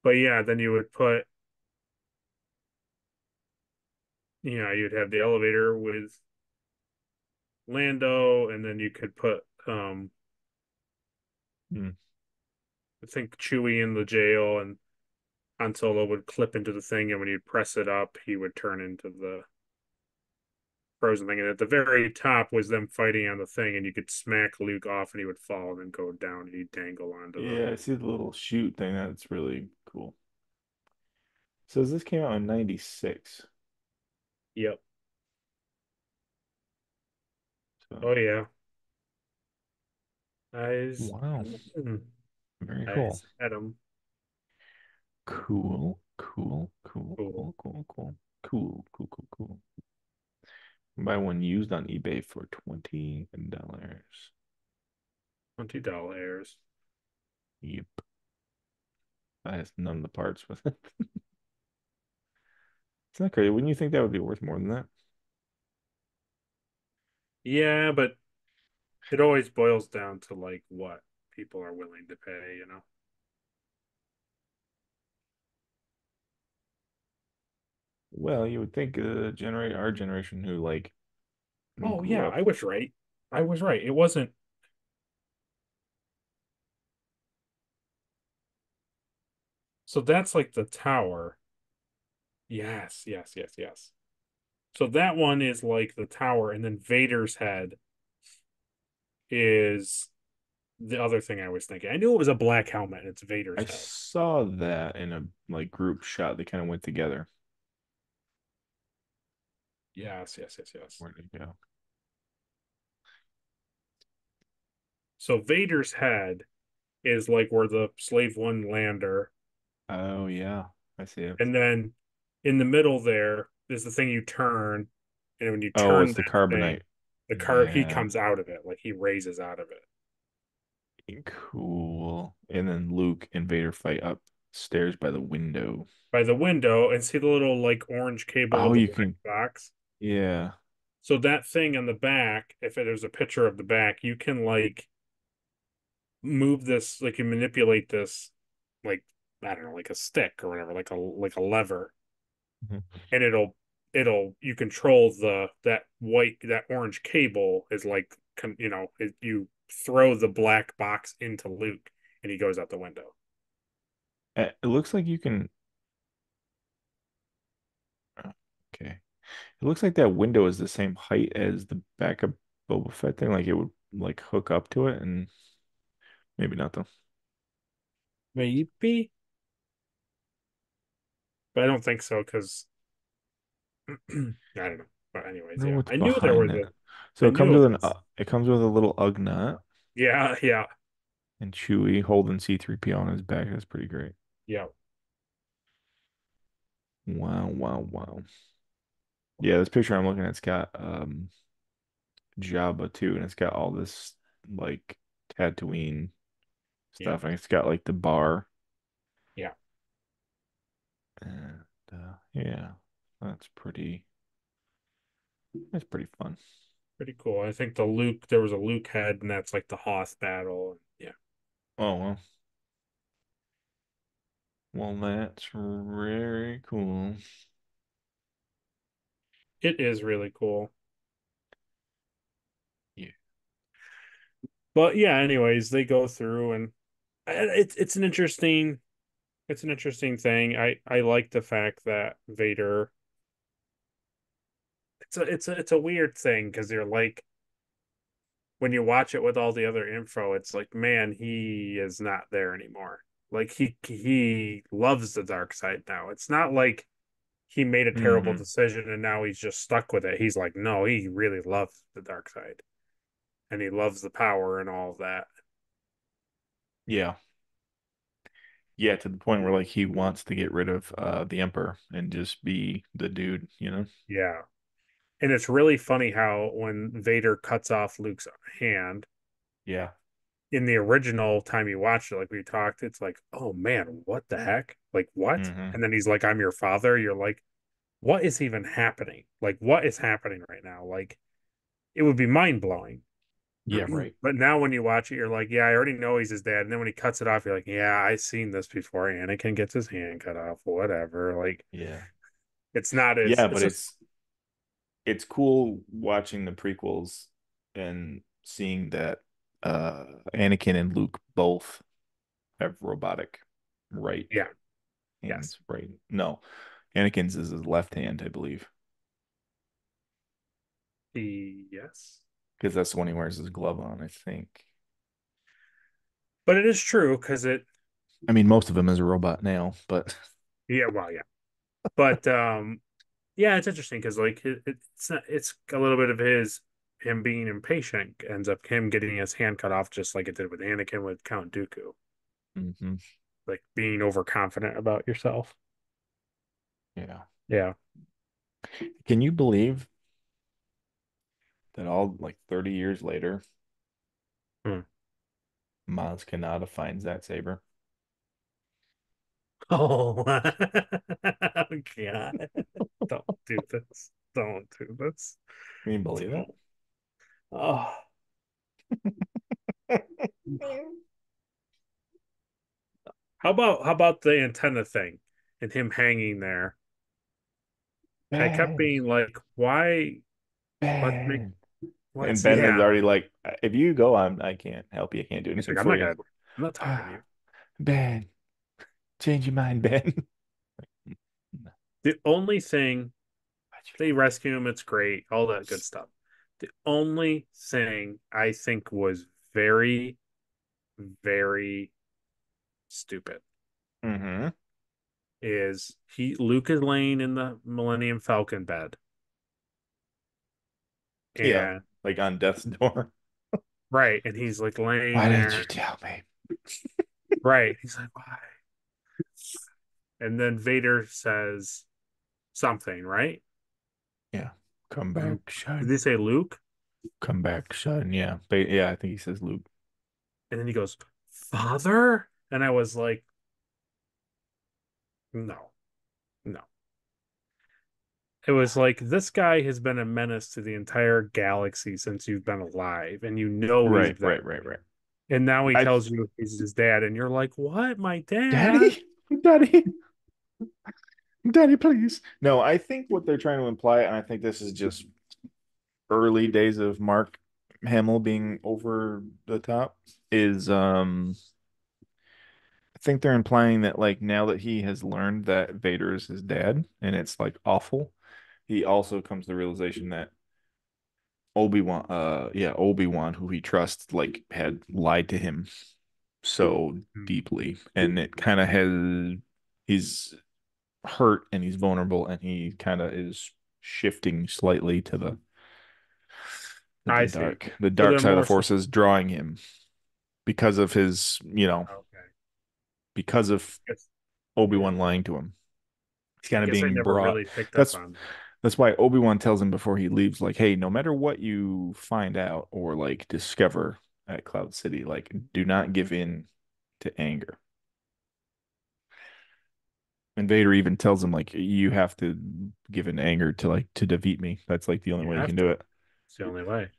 but yeah, then you would put, you'd have the elevator with Lando, and then you could put, Hmm. I think Chewie in the jail, and Han Solo would clip into the thing, and when you'd press it up, he would turn into the frozen thing. And at the very top was them fighting on the thing, and you could smack Luke off, and he would fall and then go down, and he'd dangle onto the. Yeah, I see the little shoot thing. That's really cool. Says this came out in 96. Yep. So, Oh yeah. Eyes. wow. Very cool. Eyes. Adam. Cool, cool, cool, Cool. cool, cool, cool, cool, cool, cool, cool. Buy one used on eBay for $20. $20. Yep. That has none of the parts with it. It's not crazy. Wouldn't you think that would be worth more than that? Yeah, but it always boils down to like what people are willing to pay. Well, you would think our generation who like who Oh grew yeah, up. I was right. I was right. It wasn't. So that's like the tower. Yes, yes, yes, yes. So that one is like the tower, and then Vader's head is the other thing I was thinking. I knew it was a black helmet. It's Vader's I head. saw that in a like group shot. They kind of went together. Yes, yes, yes, yes. Where did it go? So Vader's head is like where the Slave One lander, Oh yeah, I see it. and then in the middle there is the thing you turn, and when you Oh, turn it's the that carbonite. thing, the car he Yeah, comes out of it, like he raises out of it cool. And then Luke and Vader fight upstairs by the window. by the window, and see the little like orange cable Oh, with the you black can, box. yeah. So that thing on the back, if there's a picture of the back, you can like move this, like you manipulate this, like I don't know, like a stick or whatever, like a lever, Mhm. and it'll you control that orange cable is like you throw the black box into Luke and he goes out the window. It looks like you can. Okay. It looks like that window is the same height as the back of Boba Fett thing. Like it would like hook up to it, and maybe not though. Maybe. but I don't think so because I don't know. But I anyways, wonder yeah, what's I knew there behind was that. a. So I it comes knew with it an was. it comes with a little Ugnaught Yeah, yeah, and Chewie holding C-3PO on his back. That's pretty great. yeah, Wow, wow, wow. Yeah, this picture I'm looking at, it's got Jabba too, and it's got all this like Tatooine yeah, stuff. And it's got like the bar. yeah. And yeah, that's pretty that's pretty fun. Pretty cool. I think the Luke. There was a Luke head, and that's like the Hoth battle. Yeah, Oh well. Well, that's very cool. it is really cool. Yeah. But yeah, anyways, they go through, and it's an interesting thing. I like the fact that Vader. It's a weird thing because you're like when you watch it with all the other info, it's like, man, he is not there anymore. Like he loves the dark side now. It's not like he made a terrible Hmm. decision and now he's just stuck with it. He's like, no, he really loves the dark side and he loves the power and all of that. Yeah. Yeah, to the point where like he wants to get rid of the Emperor and just be the dude, you know? Yeah. And it's really funny how when Vader cuts off Luke's hand Yeah. in the original time you watched it, like we talked, it's like, oh man, what the heck? Like what? Hmm. And then he's like, I'm your father. You're like, what is even happening? Like, what is happening right now? Like, it would be mind blowing. Yeah, right. But now when you watch it, you're like, yeah, I already know he's his dad. And then when he cuts it off, you're like, yeah, I've seen this before. Anakin gets his hand cut off, whatever. Like, Yeah. it's not as, Yeah, it's but just, it's cool watching the prequels and seeing that Anakin and Luke both have robotic right yeah, yes, hands, right? No, Anakin's is his left hand, I believe, yes. because that's the one he wears his glove on, I think. But it is true because it, I mean, most of him is a robot now, but yeah, well, yeah. But, yeah, it's interesting because, like, it's not, it's a little bit of him being impatient ends up him getting his hand cut off, just like it did with Anakin with Count Dooku, hmm, like being overconfident about yourself. yeah. Yeah. Can you believe that all like 30 years later, Hmm. Maz Kanata finds that saber? Oh, God. Don't do this. Don't do this. Can you believe that? Don't. Oh. How about the antenna thing and him hanging there? I kept Ben, being like, why what make Ben. And what's Ben is yeah. already like, if you go, I can't help you. I can't do He's anything like, I'm for not you. gonna I'm not talking to you. Ben, change your mind, Ben. The only thing they rescue him, it's great, all that good stuff. The only thing I think was very, very stupid Mm-hmm. is he Luke is laying in the Millennium Falcon bed. Yeah, And like on death's door. right, and he's like laying Why didn't you there. tell me? Right. He's like, why? And then Vader says something, right? Yeah, come Did back, son. they say Luke? Come back, son. Yeah, but yeah, I think he says Luke. And then he goes, Father? And I was like, no, no. It was like this guy has been a menace to the entire galaxy since you've been alive, and you know he's Right, there. right, right, right. And now he I, tells you he's his dad, and you're like, what? My dad? Daddy, Daddy, Daddy, please. No, I think what they're trying to imply, and I think this is just early days of Mark Hamill being over the top, is I think they're implying that like now that he has learned that Vader is his dad and it's like awful, he also comes to the realization that Obi-Wan Obi-Wan, who he trusts, like had lied to him so Hmm. deeply. And it kind of has he's hurt and he's vulnerable and he kind of is shifting slightly to I see. the So dark they're side of the more so. force is drawing him because of his, Okay. because of Guess, yeah. Obi-Wan lying to him. He's I kind of guess I being never brought. really picked up That's on that. that's why Obi-Wan tells him before he leaves, like, hey, no matter what you find out or like discover at Cloud City, like, do not give in to anger. And Vader even tells him, like, you have to give in anger to like to defeat me. That's like the only You way you have can do to. it. It's the only way.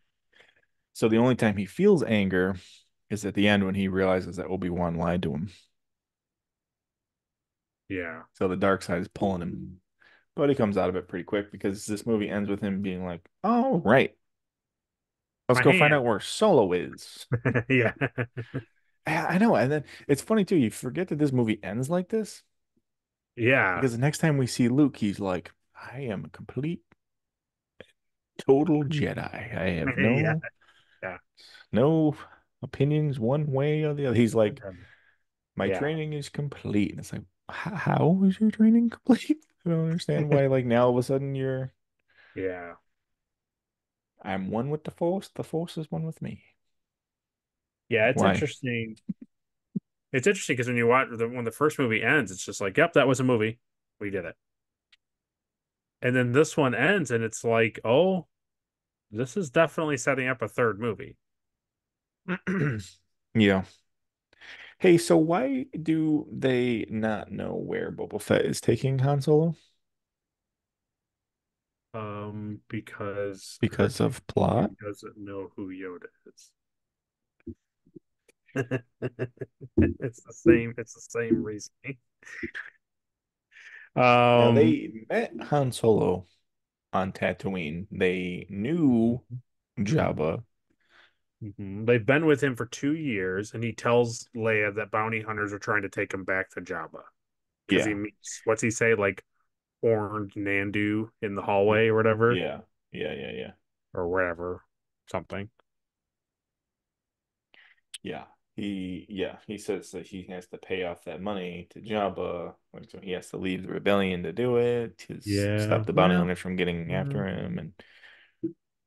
So the only time he feels anger is at the end when he realizes that Obi-Wan lied to him. Yeah. So the dark side is pulling him. But he comes out of it pretty quick because this movie ends with him being like, "Oh, right. Let's My go find hand. out where Solo is." Yeah. I know. And then it's funny too. You forget that this movie ends like this Yeah. because the next time we see Luke, he's like, I am a complete, total Jedi. I have Yeah. Yeah. no opinions one way or the other. He's like, my Yeah. training is complete. And it's like, how is your training complete? I don't understand why, like, now all of a sudden Yeah. I'm one with the Force. The Force is one with me. Yeah. It's Why? interesting. It's interesting because when you watch when the first movie ends, it's just like, yep, that was a movie. We did it. And then this one ends, and it's like, oh, this is definitely setting up a third movie. Yeah. Hey, so why do they not know where Boba Fett is taking Han Solo? Because Because of he plot? doesn't know who Yoda is. It's the same reasoning. Now Um, they met Han Solo on Tatooine. They knew Jabba. they've been with him for 2 years, and he tells Leia that bounty hunters are trying to take him back to Jabba because he Yeah. meets, what's he say, like horned Nandu in the hallway or whatever, Yeah. Yeah. Yeah. Yeah. or wherever, something. Yeah. He says that he has to pay off that money to Jabba. Like, so he has to leave the rebellion to do it to Yeah, stop the bounty well, hunters from getting mm, after him. And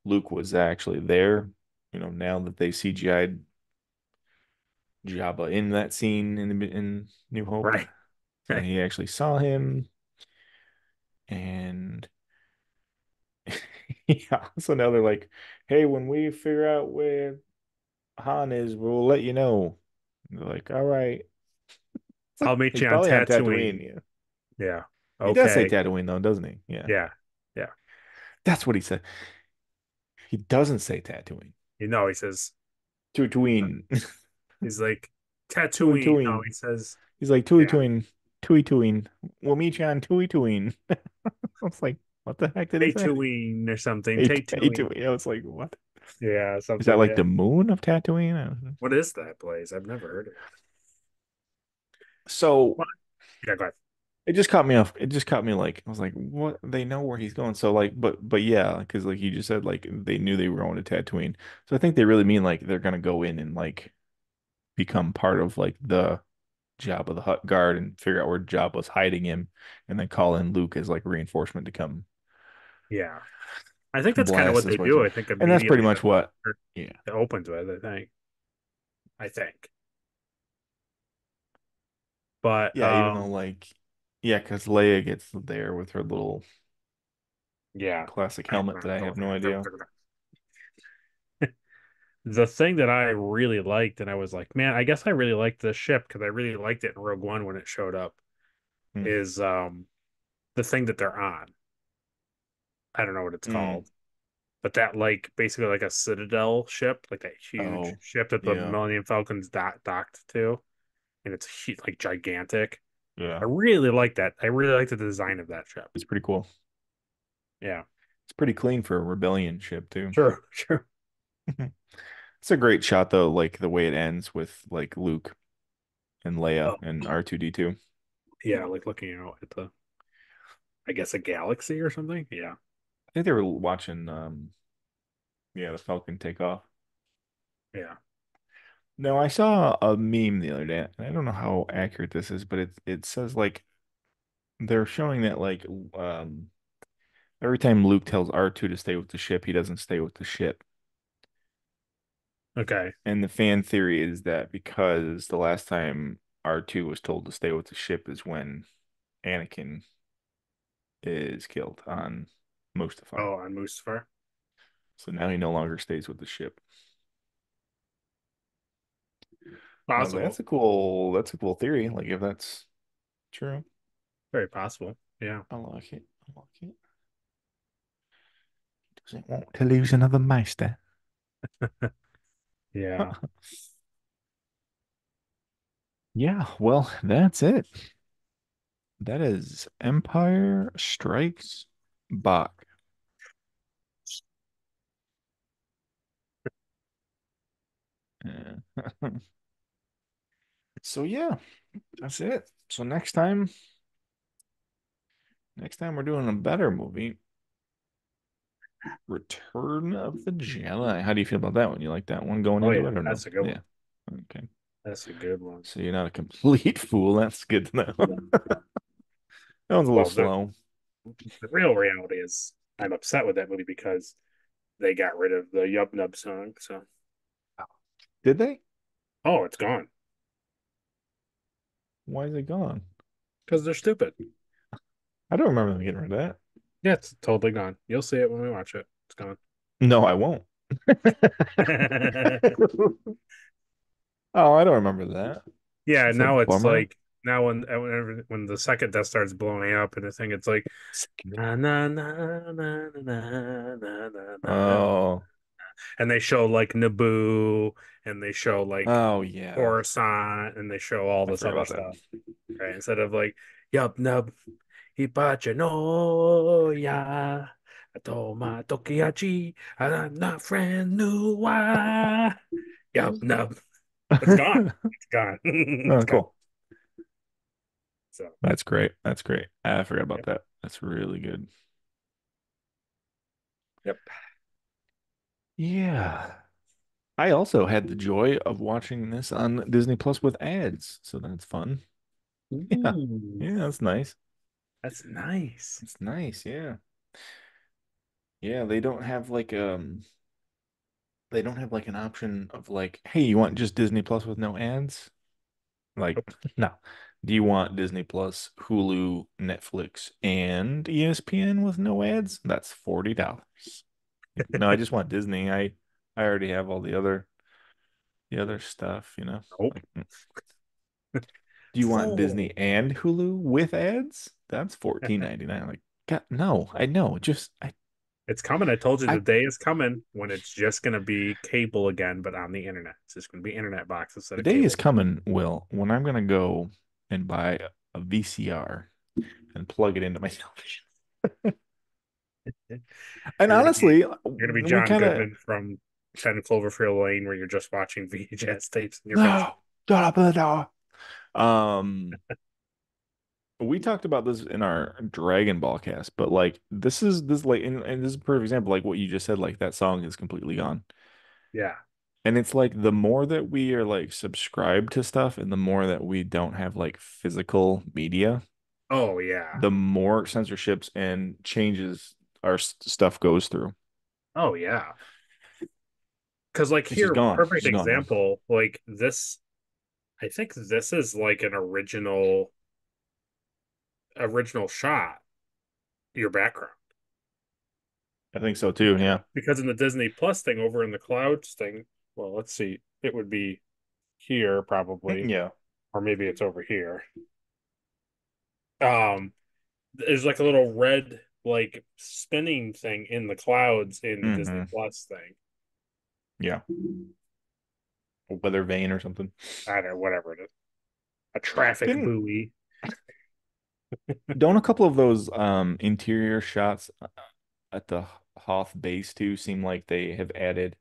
Luke was actually there. Now that they CGI'd Jabba in that scene in New Hope. right, So right. he actually saw him, and yeah. So now they're like, "Hey, when we figure out where Han is, we'll let you know." And they're like, "All right." It's I'll like meet he's you on probably on Tatooine. Tatooine. Yeah, Yeah. he does say Okay. Tatooine though, doesn't he? Yeah, Yeah. Yeah. that's what he said. He doesn't say Tatooine. He says, Tatooine, he's like, Tui Tatooine. No, he Tuine. says, He's like Tui yeah, Tuine, Tui Tuine. We'll meet you on Tui Tuine. I was like, what the heck did he say? Tatooine or something. Hey, Tatooine. Tuine. I was like, what? Yeah, Is that something. like Yeah. the moon of Tatooine? I don't know. What is that place? I've never heard of it. So What? Yeah, go ahead. it just caught me off. It just caught me like I was like, what? They know where he's going. So like, but yeah, because like you just said, like they knew they were going to Tatooine. So I think they really mean like they're gonna go in and like become part of like the Jabba the Hutt guard and figure out where Jabba's hiding him, and then call in Luke as like reinforcement to come Yeah. I think that's kind of blast what his they way do. through. I think And that's pretty immediately much what. Yeah, it opens with, I think. I think. But yeah. Even though like, yeah, because Leia gets there with her little yeah. classic helmet that I have no idea. The thing that I really liked, and I was like, man, I guess I really liked this ship because I really liked it in Rogue One when it showed up, Hmm. is the thing that they're on. I don't know what it's Mm. called, but that like basically like a Citadel ship, like that huge Oh, ship that the yeah, Millennium Falcon's docked to, and it's like gigantic. I yeah. really like that. I really like the design of that ship. It's pretty cool. Yeah, It's pretty clean for a rebellion ship too. true, true. It's a great shot though, like the way it ends with like Luke and Leia Oh, and R2D2. yeah, like looking out at the, I guess a galaxy or something. Yeah, I think they were watching yeah, the Falcon take off. yeah. No, I saw a meme the other day, and I don't know how accurate this is, but it says like they're showing that like every time Luke tells R2 to stay with the ship, he doesn't stay with the ship. Okay. And the fan theory is that because the last time R2 was told to stay with the ship is when Anakin is killed on Mustafar. Oh, on Mustafar. So now he no longer stays with the ship. I was like, Possible. that's a cool theory. Like if that's true, Very possible. Yeah. I like it. I like it. Doesn't want to lose another Meister. Yeah. Yeah, well, that's it. That is Empire Strikes Back. Yeah. So yeah, that's it. So next time we're doing a better movie, Return of the Jedi. How do you feel about that one? You like that one going Oh into yeah, it or no? that's a good Yeah. one. Okay. That's a good one. So you're not a complete fool. That's good to know. That one's a little Well, slow. the real reality is I'm upset with that movie because they got rid of the Yub Nub song. So, Did they? oh, it's gone Why is it gone? because they're stupid. I don't remember them getting rid of that. Yeah, it's totally gone. You'll see it when we watch it. It's gone. No, I won't. Oh, I don't remember that. Yeah, It's a now it's bummer. like now when the second Death starts blowing up and the thing, it's like na na na na na na na na na na, Oh, and they show like Naboo and they show like oh yeah. Coruscant and they show all I this forgot other about that. stuff, right? Instead of like Yub Nub Ipache no ya Atoma Tokiachi I'm not friend new Yub Nub. It's gone. It's gone. It's Oh, gone. cool. So That's great. That's great. I forgot about yep. that. That's really good. Yep. Yeah. I also had the joy of watching this on Disney Plus with ads, so that's fun. Yeah. Ooh, Yeah, that's nice. that's nice. It's nice, yeah. Yeah, they don't have like an option of like, hey, you want just Disney Plus with no ads? Like, Nope. no. Do you want Disney Plus, Hulu, Netflix, and ESPN with no ads? That's $40. No, I just want Disney. I already have all the other stuff, you know. Nope. Like, do you want Oh, Disney and Hulu with ads? That's 14.99. Like, God, no, I know. it's coming. I told you the I day is coming when it's just going to be cable again, but on the internet. It's just going to be internet box instead the of day is cable. coming, Will, when I'm gonna go and buy a VCR and plug it into my television. And You're going to be honestly, you're going to be we John kind of Goodman from 10 Cloverfield Lane where you're just watching VHS tapes in your basement. no, shut up the door. Um, we talked about this in our Dragon Ball cast, but like this like and this is a perfect example, like what you just said, like that song is completely gone. Yeah. And it's like the more that we are like subscribed to stuff and the more that we don't have like physical media, Oh, yeah. the more censorships and changes our stuff goes through. Oh, yeah. Because, like, It's just here, gone. It's perfect just gone, man. example, like this, I think this is like an original shot, your background. I think so too. Yeah. Because in the Disney Plus thing over in the clouds thing, well, let's see, it would be here probably, Yeah. or maybe it's over here. Um, there's like a little red like spinning thing in the clouds in the Disney Hmm. Plus thing. Yeah. A weather vane or something. I don't know, whatever it is. A traffic Didn't buoy. don't a couple of those interior shots at the Hoth base too seem like they have added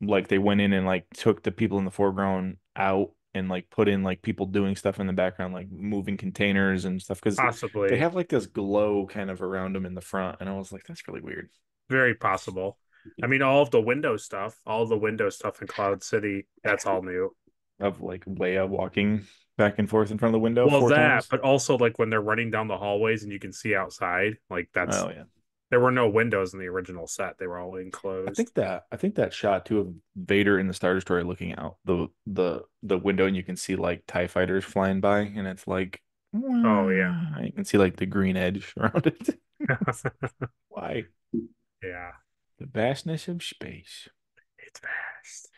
like they went in and like took the people in the foreground out and like put in like people doing stuff in the background like moving containers and stuff because they Possibly. have like this glow kind of around them in the front and I was like that's really weird Very possible. I mean, all the Windows stuff in Cloud City, that's all new. of like Leia walking back and forth in front of the window Well, four that, times. but also like when they're running down the hallways and you can see outside, like that's Oh yeah. there were no windows in the original set. They were all I enclosed. think that shot too of Vader in the Star Destroyer looking out the window and you can see like TIE fighters flying by and it's like Oh yeah. "Wah." You can see like the green edge around it. Why? Yeah. The vastness of space. It's fast.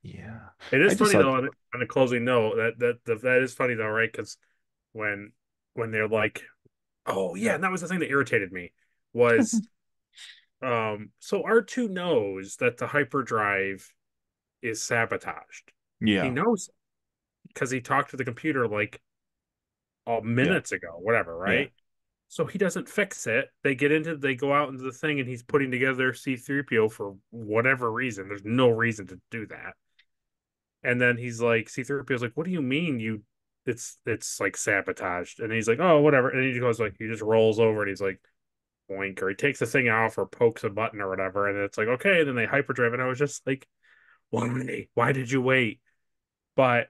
Yeah. It I is just funny thought though, on a closing note, that is funny though, right? Because when when they're like, oh yeah, and that was the thing that irritated me was so R2 knows that the hyperdrive is sabotaged. He yeah. knows because he talked to the computer like Yeah. minutes ago, whatever, Yeah. right? So he doesn't fix it. They go out into the thing and he's putting together C3PO for whatever reason. There's no reason to do that. And then he's like, C3PO's like, what do you mean it's like sabotaged? And he's like, oh, whatever. And he goes like, he just rolls over and he's like, boink, or he takes the thing off or pokes a button or whatever. And it's like, okay. And then they hyperdrive. And I was just like, why? Why did you wait? But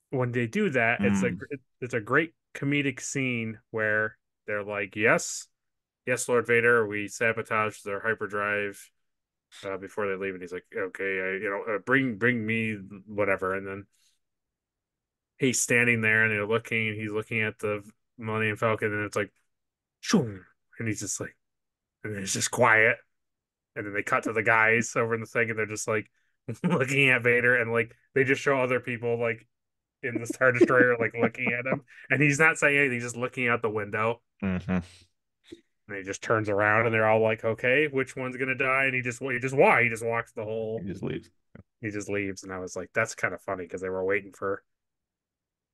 when they do that, Mm. it's a great comedic scene where they're like, yes, Lord Vader, we sabotaged their hyperdrive before they leave, and he's like, okay, bring me whatever, and then he's standing there and he's looking at the Millennium Falcon, and it's like, shoom, and he's just like, and it's just quiet, and then they cut to the guys over in the thing, and they're just like looking at Vader, and like they just show other people like in the Star Destroyer like looking at him, and he's not saying anything, he's just looking out the window. Hmm. And he just turns around and they're all like, okay, which one's gonna die? And he just walks the He whole, just leaves. he just leaves. And I was like, that's kind of funny because they were waiting for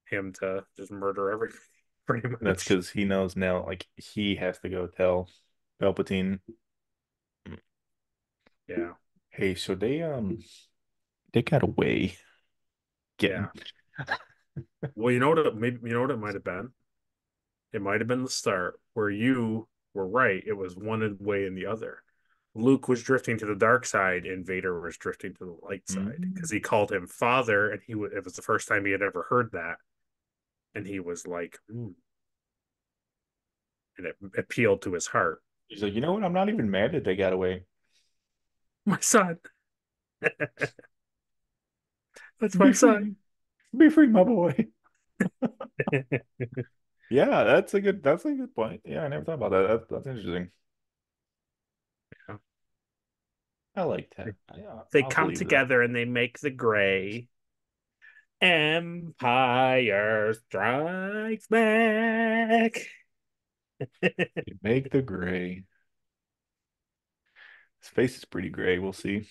him to just murder everything pretty That's much. because he knows now, like he has to go tell Palpatine, Yeah. hey, so they got away getting Yeah. Well, you know what maybe you know what it might have been? It might have been the start where you were right. It was one way and the other. Luke was drifting to the dark side and Vader was drifting to the light side because mm, he called him father and it was the first time he had ever heard that and he was like, and it appealed to his heart. he's like, you know what? I'm not even mad that they got away. My son. That's Be my son. free. Be free, my boy. Yeah, that's a good point. Yeah, I never thought about that. That's interesting. I like that. Yeah, They I'll come believe that. together and they make the gray. Empire Strikes Back. You make the gray. His face is pretty gray. We'll see.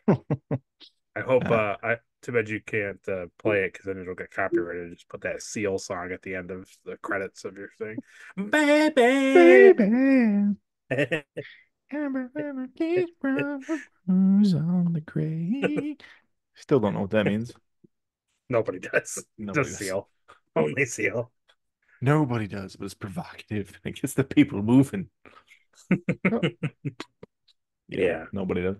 I hope Uh, I too bad you can't play it because then it'll get copyrighted. Just put that Seal song at the end of the credits of your thing. Baby. baby. Amber keys from the bruise on the gray. Still don't know what that means. Nobody does. Nobody Just does. Seal. Only Seal. Nobody does, but it's provocative. It gets the people moving. Oh, yeah, Yeah. nobody does.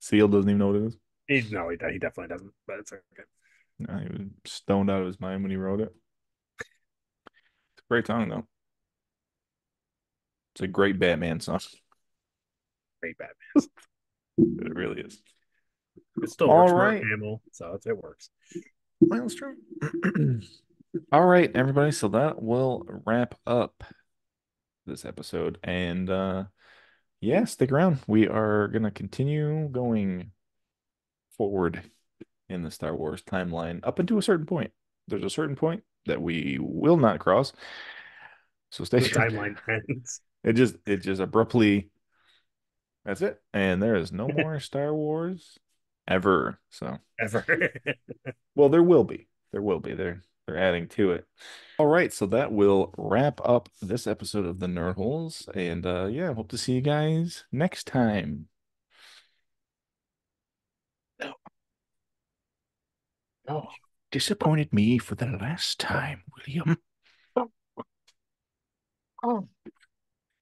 Seal doesn't even know what it is. No, he definitely doesn't, but it's okay. No, he was stoned out of his mind when he wrote it. It's a great song, though. It's a great Batman song. Great Batman. It really is. It still All works for Mark right. Hamill, so it works. Well, it's true. All right, everybody. So that will wrap up this episode. And yeah, stick around. We are gonna continue going forward in the Star Wars timeline up until a certain point. There's a certain point that we will not cross. So stay The tuned. timeline ends It just abruptly that's it. And there is no more Star Wars ever. So ever. well, there will be. There will be. They're adding to it. All right, so that will wrap up this episode of the Nerd Holes. And yeah, hope to see you guys next time. No, no. Disappointed me for the last time, William.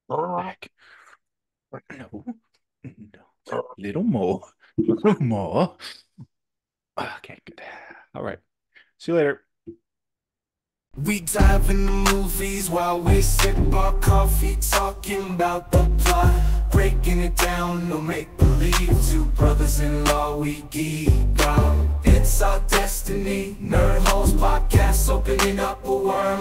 Back. No, no. Little more. Little more. Okay, good. All right. See you later. We dive in the movies while we sip our coffee, talking about the plot, breaking it down, no make-believe. Two brothers-in-law, we geek out. It's our destiny. Nerd Holes Podcast, opening up a worm